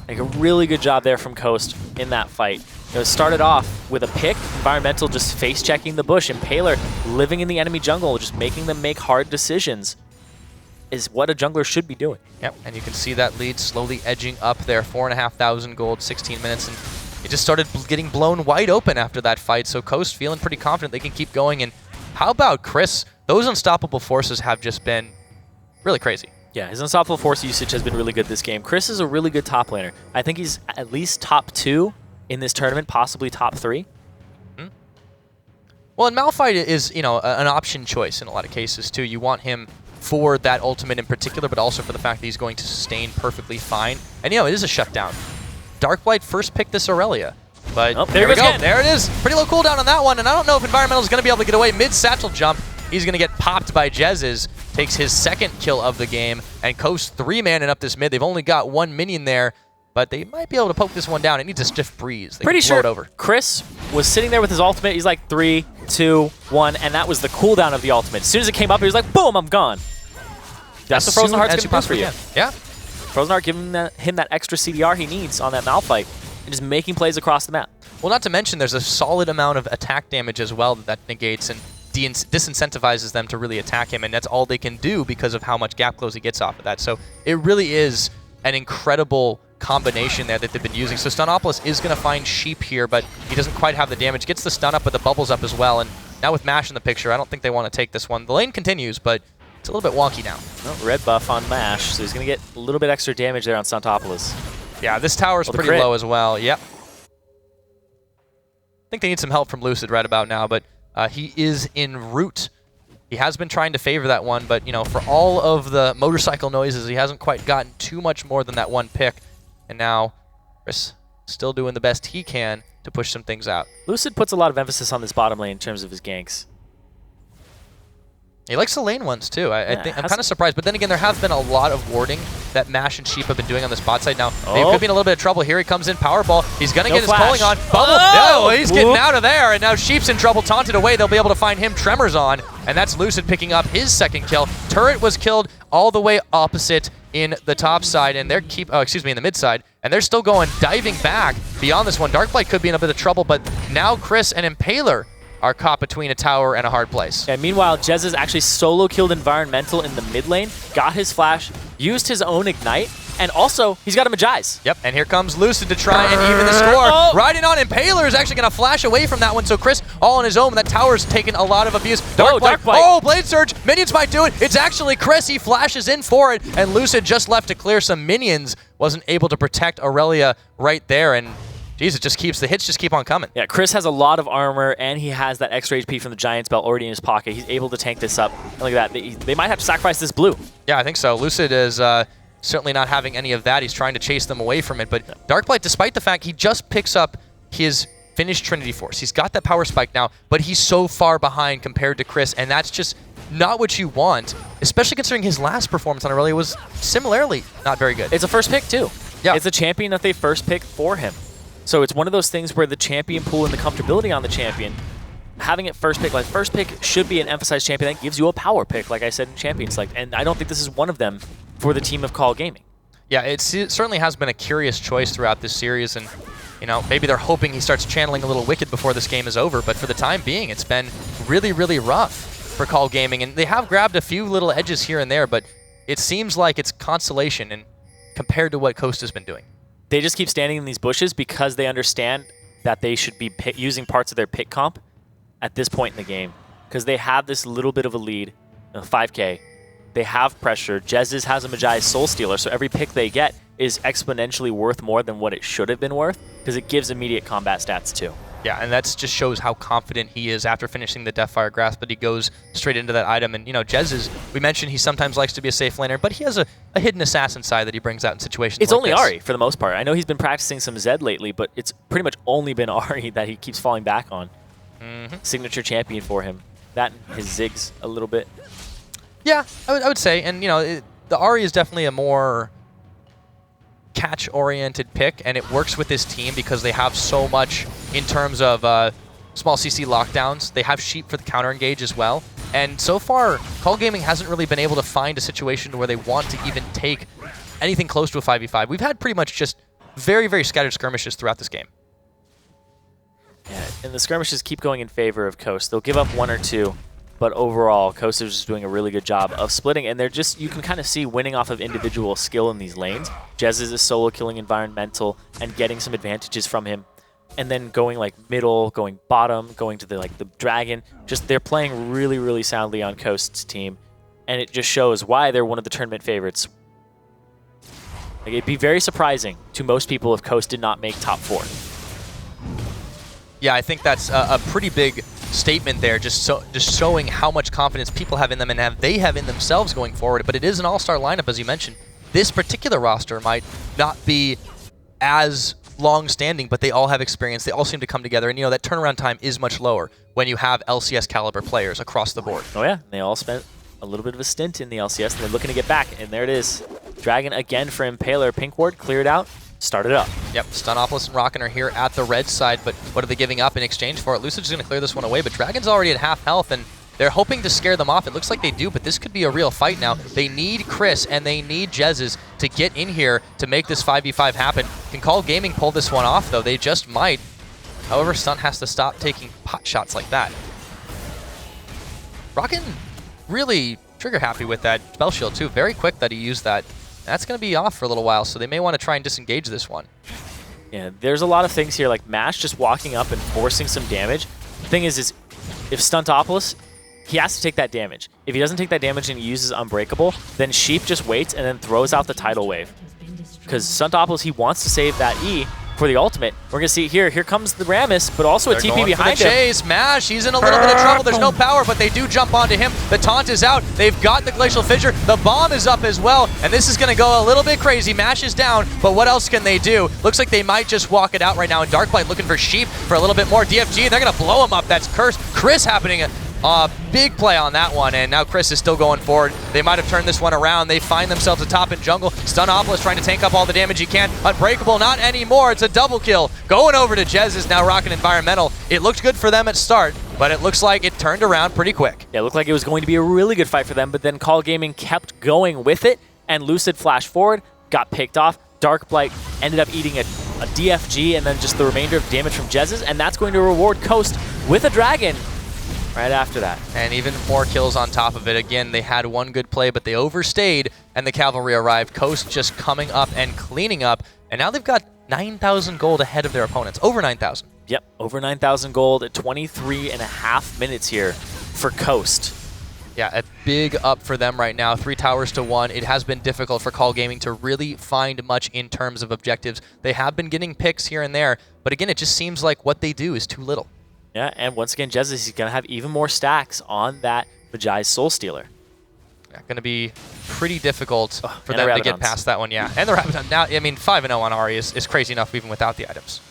Like a really good job there from Coast in that fight. It started off with a pick, Environmental just face-checking the bush, and Impaler living in the enemy jungle, just making them make hard decisions, is what a jungler should be doing. Yep, and you can see that lead slowly edging up there. 4,500 gold, 16 minutes, and it just started getting blown wide open after that fight. So Coast feeling pretty confident they can keep going. And how about Chris? Those unstoppable forces have just been really crazy. Yeah, his unstoppable force usage has been really good this game. Chris is a really good top laner. I think he's at least top 2 in this tournament, possibly top 3. Well, and Malphite is, you know, an option choice in a lot of cases too. You want him for that ultimate in particular, but also for the fact that he's going to sustain perfectly fine. And, you know, it is a shutdown. Darkblight first picked this Aurelia, but there we go. Again. There it is. Pretty low cooldown on that one, and I don't know if Environmental is going to be able to get away mid-satchel jump. He's going to get popped by Jez's, takes his second kill of the game, and Coast 3-manning up this mid. They've only got 1 minion there, but they might be able to poke this one down. It needs a stiff breeze. They Pretty sure it over. Chris was sitting there with his ultimate. He's like 3, 2, 1, and that was the cooldown of the ultimate. As soon as it came up, he was like, boom, I'm gone. That's the Frozen Heart's going to do for you. Yeah. Frozen Heart giving him that extra CDR he needs on that Malphite and just making plays across the map. Well, not to mention there's a solid amount of attack damage as well that negates and disincentivizes them to really attack him, and that's all they can do because of how much gap close he gets off of that. So it really is an incredible combination there that they've been using. So Stunopolis is going to find Sheep here, but he doesn't quite have the damage. Gets the stun up, but the bubble's up as well. And now with Mash in the picture, I don't think they want to take this one. The lane continues, but it's a little bit wonky now. Well, red buff on Mash, so he's going to get a little bit extra damage there on Stunopolis. Yeah, this tower's pretty low as well. Yep. I think they need some help from Lucid right about now, but he is en route. He has been trying to favor that one, but, you know, for all of the motorcycle noises, he hasn't quite gotten too much more than that one pick. And now Chris still doing the best he can to push some things out. Lucid puts a lot of emphasis on this bottom lane in terms of his ganks. He likes the lane ones, too. I think I'm kind of surprised. But then again, there have been a lot of warding that Mash and Sheep have been doing on this bot side. Now, they could be in a little bit of trouble. Here he comes in, Powerball. He's going to get his pulling on. Bubble. No, he's getting out of there. And now Sheep's in trouble, taunted away. They'll be able to find him Tremors on. And that's Lucid picking up his second kill. Turret was killed all the way opposite in the top side. And they're in the mid side. And they're still going, diving back beyond this one. Darkblight could be in a bit of trouble, but now Chris and Impaler are caught between a tower and a hard place. And meanwhile, Jez has actually solo killed Environmental in the mid lane, got his flash, used his own ignite, and also he's got a Magize. Yep, and here comes Lucid to try and even the score. Riding on Impaler is actually going to flash away from that one, so Chris all on his own. That tower's taken a lot of abuse. Darkblight. Oh, Blade Surge. Minions might do it. It's actually Chris. He flashes in for it, and Lucid just left to clear some minions. Wasn't able to protect Aurelia right there, and geez, the hits just keep on coming. Yeah, Chris has a lot of armor, and he has that extra HP from the Giant Spell already in his pocket. He's able to tank this up. And look at that. They might have to sacrifice this blue. Yeah, I think so. Lucid is certainly not having any of that. He's trying to chase them away from it. But Darkblight, despite the fact he just picks up his finished Trinity Force, he's got that power spike now, but he's so far behind compared to Chris, and that's just not what you want, especially considering his last performance on Aurelia was similarly not very good. It's a first pick, too. Yeah. It's a champion that they first picked for him. So it's one of those things where the champion pool and the comfortability on the champion, having it first pick, like first pick should be an emphasized champion that gives you a power pick, like I said in Champion Select. And I don't think this is one of them for the team of Call Gaming. Yeah, it certainly has been a curious choice throughout this series, and you know, maybe they're hoping he starts channeling a little Wicked before this game is over, but for the time being, it's been really, really rough for Call Gaming, and they have grabbed a few little edges here and there, but it seems like it's consolation and compared to what Coast has been doing. They just keep standing in these bushes because they understand that they should be using parts of their pick comp at this point in the game, because they have this little bit of a lead, 5K. They have pressure. Jez's has a Magi's Soul Stealer, so every pick they get is exponentially worth more than what it should have been worth, because it gives immediate combat stats too. Yeah, and that just shows how confident he is after finishing the Deathfire Grasp, that he goes straight into that item. And, you know, Jez is, we mentioned he sometimes likes to be a safe laner, but he has a hidden assassin side that he brings out in situations It's like only this. Ahri, for the most part. I know he's been practicing some Zed lately, but it's pretty much only been Ahri that he keeps falling back on. Signature champion for him. That and his Ziggs a little bit. Yeah, I would say. And, you know, the Ahri is definitely a more catch-oriented pick, and it works with this team because they have so much in terms of small CC lockdowns. They have Sheep for the counter-engage as well. And so far, Call Gaming hasn't really been able to find a situation where they want to even take anything close to a 5v5. We've had pretty much just very, very scattered skirmishes throughout this game. Yeah, and the skirmishes keep going in favor of Coast. They'll give up one or two, but overall, Coast is just doing a really good job of splitting, and they're just, you can kind of see winning off of individual skill in these lanes. Jez is a solo killing Environmental and getting some advantages from him, and then going like middle, going bottom, going to the dragon. Just they're playing really, really soundly on Coast's team, and it just shows why they're one of the tournament favorites. Like, it'd be very surprising to most people if Coast did not make top 4. Yeah, I think that's a pretty big statement there, just showing how much confidence people have in them and they have in themselves going forward. But it is an all-star lineup, as you mentioned. This particular roster might not be as long-standing, but they all have experience. They all seem to come together, and you know that turnaround time is much lower when you have LCS caliber players across the board. Oh yeah, they all spent a little bit of a stint in the LCS, and they're looking to get back, and there it is. Dragon again for Impaler. Pink ward cleared out. Started up. Yep, Stunopolis and Rockin are here at the red side, but what are they giving up in exchange for it? Lucid's going to clear this one away, but Dragon's already at half health, and they're hoping to scare them off. It looks like they do, but this could be a real fight now. They need Chris, and they need Jez's to get in here to make this 5v5 happen. Can Call Gaming pull this one off, though? They just might. However, Stunt has to stop taking pot shots like that. Rockin' really trigger happy with that spell shield too. Very quick that he used that. That's going to be off for a little while, so they may want to try and disengage this one. Yeah, there's a lot of things here, like Mash just walking up and forcing some damage. The thing is if Stuntopolis, he has to take that damage. If he doesn't take that damage and he uses Unbreakable, then Sheep just waits and then throws out the Tidal Wave. Because Stuntopolis, he wants to save that E for the ultimate. We're going to see here. Here comes the Rammus, but also a TP behind him. Chase. Mash, he's in a little bit of trouble. There's no power, but they do jump onto him. The taunt is out. They've got the Glacial Fissure. The bomb is up as well, and this is going to go a little bit crazy. Mash is down, but what else can they do? Looks like they might just walk it out right now, and Darkblight looking for Sheep for a little bit more. DFG, they're going to blow him up. That's Curse. Chris happening. Big play on that one, and now Chris is still going forward. They might have turned this one around. They find themselves atop in jungle. Stuntopolis trying to tank up all the damage he can. Unbreakable, not anymore. It's a double kill. Going over to Jez is now rocking Environmental. It looked good for them at start, but it looks like it turned around pretty quick. Yeah, it looked like it was going to be a really good fight for them, but then Call Gaming kept going with it, and Lucid flashed forward, got picked off. Darkblight ended up eating a DFG, and then just the remainder of damage from Jez's, and that's going to reward Coast with a Dragon right after that. And even more kills on top of it. Again, they had one good play, but they overstayed, and the Cavalry arrived. Coast just coming up and cleaning up, and now they've got 9,000 gold ahead of their opponents. Over 9,000. Yep, over 9,000 gold at 23.5 minutes here for Coast. Yeah, a big up for them right now. 3 towers to 1. It has been difficult for Call Gaming to really find much in terms of objectives. They have been getting picks here and there, but again, it just seems like what they do is too little. Yeah, and once again, Jez is going to have even more stacks on that Vajay's Soul Stealer. Yeah, going to be pretty difficult for them to get past that one, yeah. And the Rabadon. Now, I mean, 5-0 on Ari is crazy enough even without the items.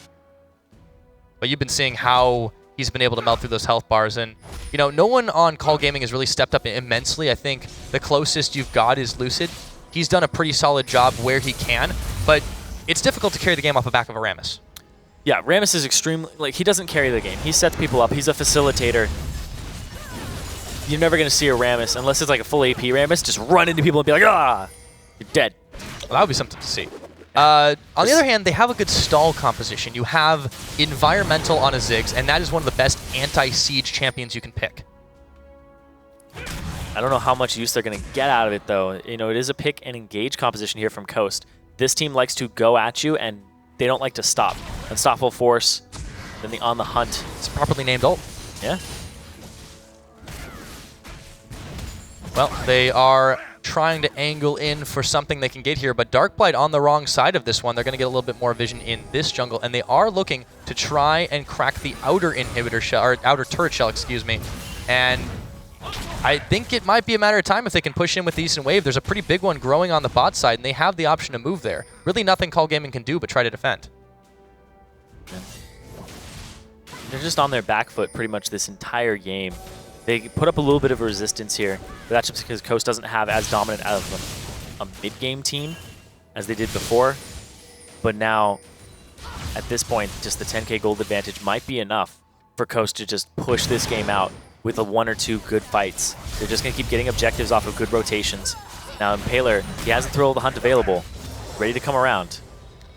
But you've been seeing how he's been able to melt through those health bars. And, you know, no one on Call Gaming has really stepped up immensely. I think the closest you've got is Lucid. He's done a pretty solid job where he can, but it's difficult to carry the game off the back of a Rammus. Yeah, Rammus is extremely, like, he doesn't carry the game. He sets people up. He's a facilitator. You're never going to see a Rammus, unless it's like a full AP Rammus, just run into people and be like, ah, you're dead. Well, that would be something to see. On the other hand, they have a good stall composition. You have Environmental on a Ziggs, and that is one of the best anti-siege champions you can pick. I don't know how much use they're going to get out of it, though. You know, it is a pick and engage composition here from Coast. This team likes to go at you, and they don't like to stop. Unstoppable Force, then the On the Hunt. It's properly named ult. Yeah. Well, they are trying to angle in for something they can get here, but Darkblight on the wrong side of this one. They're going to get a little bit more vision in this jungle, and they are looking to try and crack the outer inhibitor shell, or outer turret shell, excuse me. And I think it might be a matter of time if they can push in with the Eastern Wave. There's a pretty big one growing on the bot side, and they have the option to move there. Really nothing Call Gaming can do but try to defend. They're just on their back foot pretty much this entire game. They put up a little bit of resistance here, but that's just because Coast doesn't have as dominant of a mid-game team as they did before. But now, at this point, just the 10k gold advantage might be enough for Coast to just push this game out with a 1 or 2 good fights. They're just going to keep getting objectives off of good rotations. Now, Impaler, he has the Thrill of the Hunt available, ready to come around.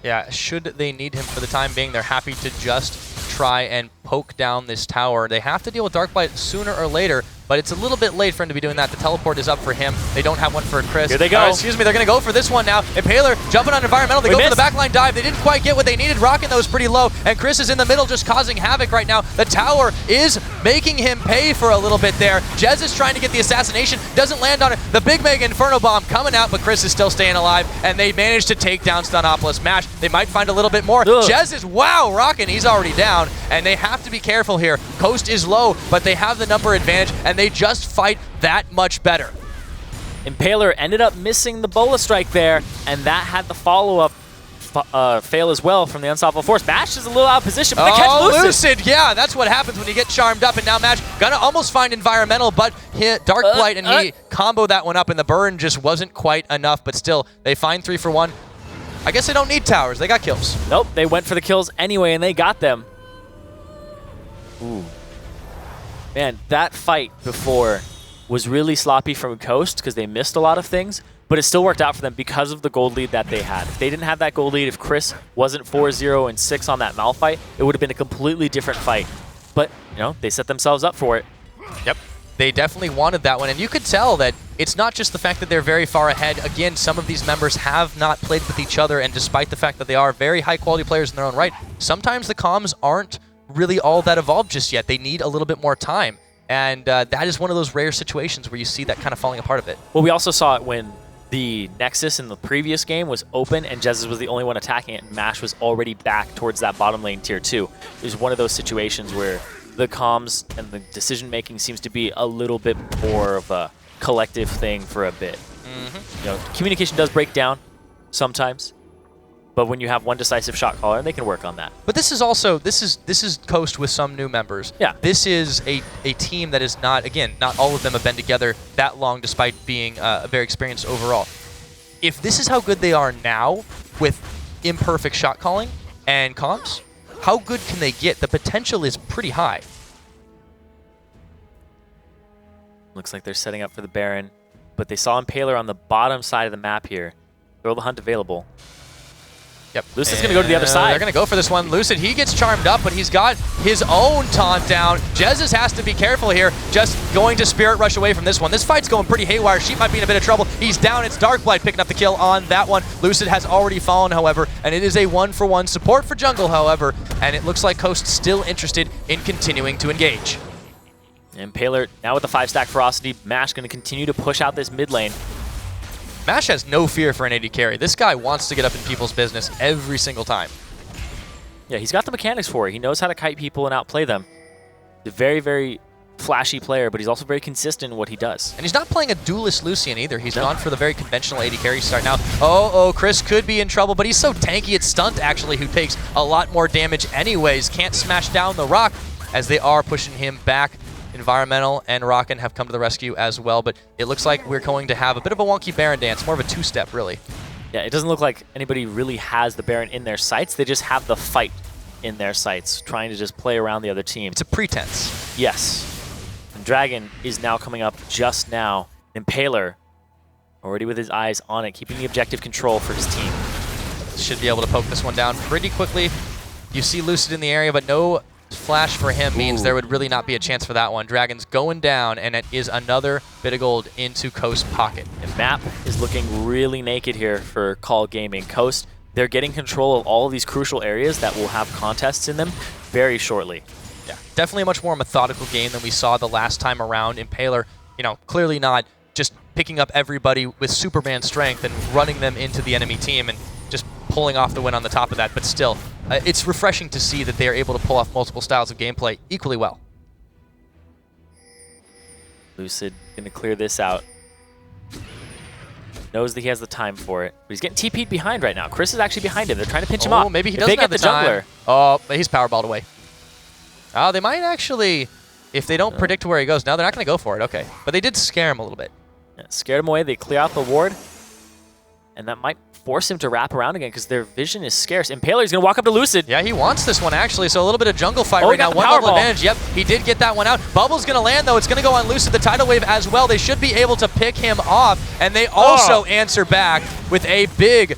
Yeah, should they need him for the time being, they're happy to just try and poke down this tower. They have to deal with Darkblight sooner or later, but it's a little bit late for him to be doing that. The teleport is up for him. They don't have one for Chris. Here they go. Excuse me, they're going to go for this one now. Impaler jumping on Environmental. They go for the backline dive. They didn't quite get what they needed. Rockin' though was pretty low, and Chris is in the middle just causing havoc right now. The tower is making him pay for a little bit there. Jez is trying to get the assassination. Doesn't land on it. The Big Mega Inferno Bomb coming out, but Chris is still staying alive, and they managed to take down Stuntopolis. Mash, they might find a little bit more. Jez is, wow, Rockin', he's already down, and they have to be careful here. Coast is low, but they have the number advantage, and they just fight that much better. Impaler ended up missing the Bola Strike there, and that had the follow-up fail as well from the Unstoppable Force. Mash is a little out of position, but they catch Lucid! Yeah, that's what happens when you get charmed up, and now Mash gonna almost find Environmental, but hit Darkblight, and he comboed that one up, and the burn just wasn't quite enough, but still, they find 3 for 1. I guess they don't need towers, they got kills. Nope, they went for the kills anyway, and they got them. Ooh. Man, that fight before was really sloppy from Coast because they missed a lot of things, But it still worked out for them because of the gold lead that they had. If they didn't have that gold lead, if Chris wasn't 4-0 and 6 on that Malphite, it would have been a completely different fight. But, you know, they set themselves up for it. Yep. They definitely wanted that one, and you could tell that it's not just the fact that they're very far ahead. Again, some of these members have not played with each other, and despite the fact that they are very high-quality players in their own right, sometimes the comms aren't really all that evolved just yet. They need a little bit more time, and that is one of those rare situations where you see that kind of falling apart a bit. Well, we also saw it when the Nexus in the previous game was open and Jesus was the only one attacking it, and Mash was already back towards that bottom lane tier 2. It was one of those situations where the comms and the decision-making seems to be a little bit more of a collective thing for a bit. You know, communication does break down sometimes, but when you have one decisive shot caller, they can work on that. But this is also, this is Coast with some new members. Yeah. This is a team that is not, again, not all of them have been together that long despite being very experienced overall. If this is how good they are now with imperfect shot calling and comms, how good can they get? The potential is pretty high. Looks like they're setting up for the Baron, but they saw Impaler on the bottom side of the map here. Throw the hunt available. Yep. Lucid's going to go to the other side. They're going to go for this one. Lucid, he gets charmed up, but he's got his own taunt down. Jesus has to be careful here, just going to Spirit Rush away from this one. This fight's going pretty haywire. Sheep might be in a bit of trouble. He's down. It's Darkblight picking up the kill on that one. Lucid has already fallen, however, and it is a 1-for-1 support for jungle, however, and it looks like Coast still interested in continuing to engage. Impaler now with the 5-stack Ferocity. Mash going to continue to push out this mid lane. Mash has no fear for an AD carry. This guy wants to get up in people's business every single time. Yeah, he's got the mechanics for it. He knows how to kite people and outplay them. He's a very, very flashy player, but he's also very consistent in what he does. And he's not playing a duelist Lucian either. He's gone for the very conventional AD carry start now. Oh, Chris could be in trouble, but he's so tanky. It's Stunt, actually, who takes a lot more damage anyways. Can't smash down the rock as they are pushing him back. Environmental and Rockin' have come to the rescue as well, but it looks like we're going to have a bit of a wonky Baron dance, more of a two-step, really. Yeah, it doesn't look like anybody really has the Baron in their sights. They just have the fight in their sights, trying to just play around the other team. It's a pretense. Yes. And Dragon is now coming up just now. Impaler already with his eyes on it, keeping the objective control for his team. Should be able to poke this one down pretty quickly. You see Lucid in the area, but no flash for him means there would really not be a chance for that one. Dragon's going down, and it is another bit of gold into Coast pocket. The map is looking really naked here for Call Gaming. Coast, they're getting control of all of these crucial areas that will have contests in them very shortly. Yeah, definitely a much more methodical game than we saw the last time around. Impaler, you know, clearly not just picking up everybody with Superman strength and running them into the enemy team and just pulling off the win on the top of that, but still, it's refreshing to see that they are able to pull off multiple styles of gameplay equally well. Lucid gonna clear this out. Knows that he has the time for it, but he's getting TP'd behind right now. Chris is actually behind him. They're trying to pinch him off. Maybe he If doesn't they have get the time. jungler. Oh, he's powerballed away. Oh, they might actually, if they don't predict where he goes, now they're not going to go for it. Okay, but they did scare him a little bit. Yeah, scared him away. They clear out the ward, and that might force him to wrap around again because their vision is scarce. Impaler's going to walk up to Lucid. Yeah, he wants this one, actually, so a little bit of jungle fight Oh, right now. he got the One level Powerball. advantage. Yep, he did get that one out. Bubble's going to land, though. It's going to go on Lucid, the tidal wave as well. They should be able to pick him off, and they also answer back with a big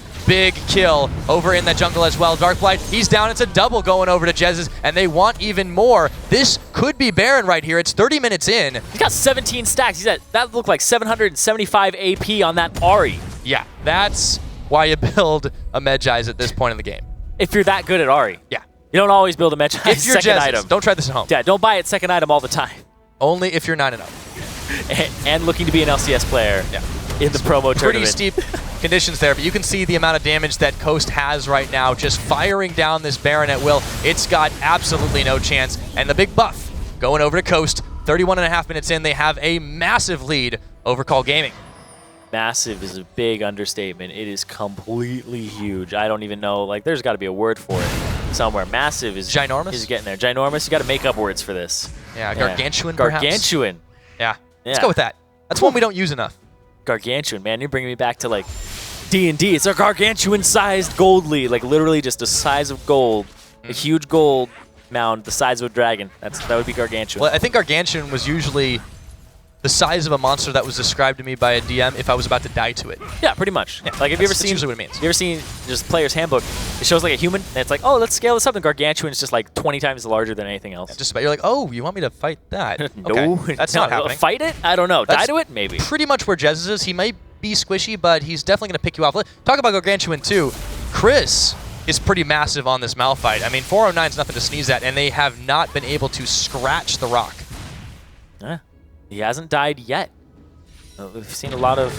kill over in the jungle as well. Darkblight, he's down. It's a double going over to Jez's, and they want even more. This could be Baron right here. It's 30 minutes in. He's got 17 stacks. He's at, that looked like 775 AP on that Ahri. Yeah, that's why you build a Medjai's at this point in the game. If you're that good at Ahri. Yeah. You don't always build a Medjai If you're second Jez's, item. don't try this at home. Yeah, don't buy it second item all the time. Only if you're 9-0. And looking to be an LCS player Yeah. in the promo Pretty tournament. steep conditions there, but you can see the amount of damage that Coast has right now, just firing down this Baron at will. It's got absolutely no chance, and the big buff going over to Coast. 31.5 minutes in, they have a massive lead over Call Gaming. Massive is a big understatement. It is completely huge. I don't even know, like, there's got to be a word for it somewhere. Massive is Ginormous? Is getting there. Ginormous, you got to make up words for this. Yeah, Gargantuan perhaps? Gargantuan. Yeah, let's go with that. That's one we don't use enough. Gargantuan, man, you're bringing me back to like D&D. It's a gargantuan-sized gold lead, like literally just the size of gold, a huge gold mound the size of a dragon. That would be gargantuan. Well, I think Gargantuan was usually the size of a monster that was described to me by a DM if I was about to die to it. Yeah, pretty much. Yeah, like, have you ever seen? usually what it means. You ever seen just Player's Handbook? It shows like a human, and it's like, oh, let's scale this up. And Gargantuan is just like 20 times larger than anything else. Yeah, just about. You're like, oh, you want me to fight that? No, okay. That's not happening. Fight it? I don't know. That's Die to it? Maybe. Pretty much where Jez is. He might be squishy, but he's definitely going to pick you off. Talk about Gargantuan too. Chris is pretty massive on this Malphite. I mean, 409 is nothing to sneeze at, and they have not been able to scratch the rock. He hasn't died yet. We've seen a lot of...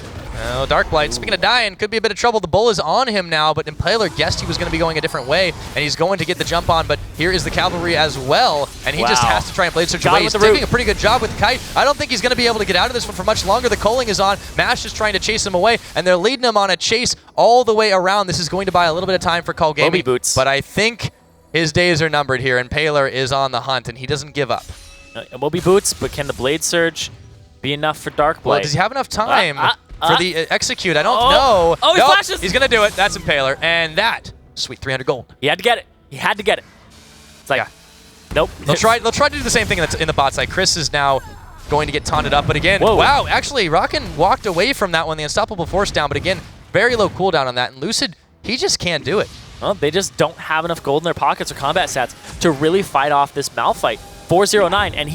Oh, Darkblight. Speaking of dying, could be a bit of trouble. The bull is on him now, but Impaler guessed he was going to be going a different way, and he's going to get the jump on, but here is the cavalry as well, and he just has to try and blade search away. He's doing a pretty good job with Kite. I don't think he's going to be able to get out of this one for much longer. The culling is on. Mash is trying to chase him away, and they're leading him on a chase all the way around. This is going to buy a little bit of time for Call Gaming, Boots. But I think his days are numbered here, and Impaler is on the hunt, and he doesn't give up. Moby Boots, but can the blade surge be enough for Darkblight? Well, does he have enough time for the execute? I don't know. Oh, he flashes! He's going to do it. That's Impaler. And that, sweet 300 gold. He had to get it. He had to get it. It's like, nope. They'll try to do the same thing in the bot side. Chris is now going to get taunted up. But again, wow, actually, Rockin walked away from that one. The Unstoppable Force down. But again, very low cooldown on that. And Lucid, he just can't do it. Well, they just don't have enough gold in their pockets or combat stats to really fight off this Malphite. 409, and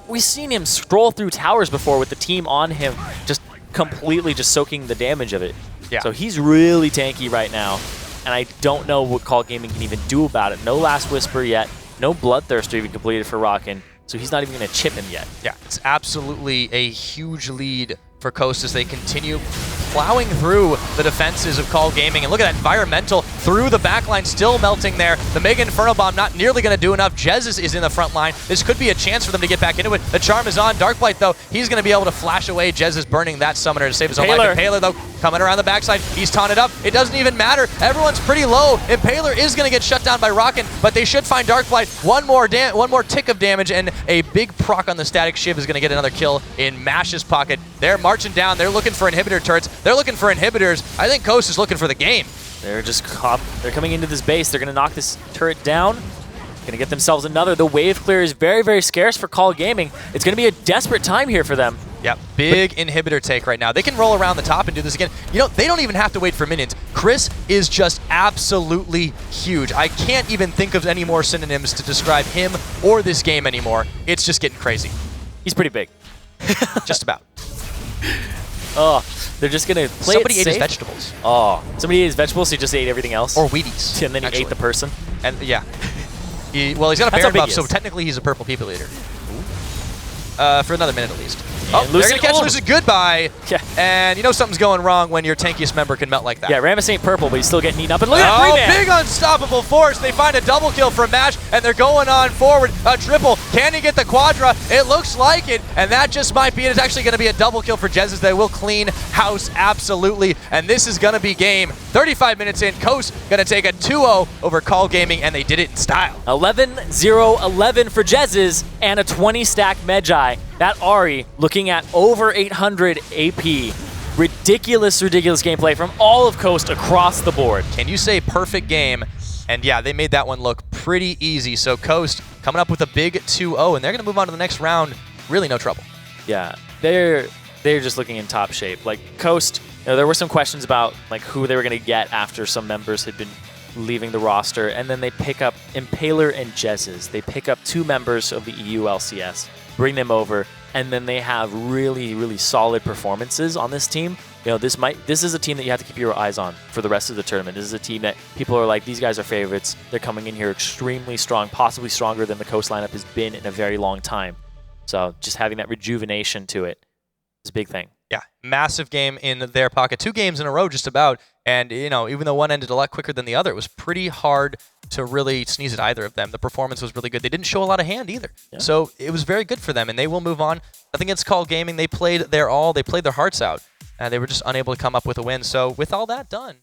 we've seen him stroll through towers before with the team on him, just completely just soaking the damage of it. Yeah. So he's really tanky right now, and I don't know what Call Gaming can even do about it. No Last Whisper yet, no Bloodthirster even completed for Rockin', so he's not even going to chip him yet. Yeah, it's absolutely a huge lead for Coast as they continue plowing through the defenses of Call Gaming. And look at that environmental through the backline, still melting there. The Mega Inferno Bomb not nearly going to do enough. Jez is in the front line. This could be a chance for them to get back into it. The charm is on. Darkblight, though, he's going to be able to flash away. Jez is burning that summoner to save his own life. Impaler, though, coming around the backside. He's taunted up. It doesn't even matter. Everyone's pretty low. Impaler is going to get shut down by Rockin', but they should find Darkblight. One more tick of damage, and a big proc on the Static Shiv is going to get another kill in Mash's pocket. They're marching down. They're looking for inhibitor turrets. They're looking for inhibitors. I think Coast is looking for the game. They're coming into this base. They're going to knock this turret down. Going to get themselves another. The wave clear is very, very scarce for Call Gaming. It's going to be a desperate time here for them. Yep, big inhibitor take right now. They can roll around the top and do this again. You know, they don't even have to wait for minions. Chris is just absolutely huge. I can't even think of any more synonyms to describe him or this game anymore. It's just getting crazy. He's pretty big. Just about. Oh, they're just going to play Somebody it ate safe. his vegetables. Oh, somebody ate his vegetables, so he just ate everything else? Or Wheaties. And then he ate the person? And yeah. Well, he's got a That's Baron how big buff, he so is. technically he's a purple people eater. For another minute at least. And Oh, they're going to catch Lucid. Lucid. Goodbye. Yeah. And you know something's going wrong when your tankiest member can melt like that. Yeah, Rammus ain't purple, but he's still getting eaten up. And look at that 3-man! Big Unstoppable Force. They find a double kill from Mash, and they're going on forward. A triple. Can he get the quadra? It looks like it, and that just might be it. It's actually going to be a double kill for Jez. They will clean house, absolutely, and this is going to be game. 35 minutes in, Coast going to take a 2-0 over Call Gaming, and they did it in style. 11-0-11 for Jez's, and a 20-stack Magi. That Ahri looking at over 800 AP. Ridiculous gameplay from all of Coast across the board. Can you say perfect game? And yeah, they made that one look pretty easy. So Coast coming up with a big 2-0, and they're going to move on to the next round. Really no trouble. Yeah, they're just looking in top shape. Like Coast, you know, there were some questions about like who they were going to get after some members had been leaving the roster, and then they pick up Impaler and Jez's. They pick up 2 members of the EU LCS, bring them over, and then they have really, really solid performances on this team. You know, this is a team that you have to keep your eyes on for the rest of the tournament. This is a team that people are like, these guys are favorites. They're coming in here extremely strong, possibly stronger than the Coast lineup has been in a very long time. So just having that rejuvenation to it is a big thing. Yeah, massive game in their pocket. 2 games in a row just about. And, you know, even though one ended a lot quicker than the other, it was pretty hard to really sneeze at either of them. The performance was really good. They didn't show a lot of hand either. Yeah. So it was very good for them, and they will move on. I think it's Call Gaming. They played their all. They played their hearts out, and they were just unable to come up with a win. So with all that done,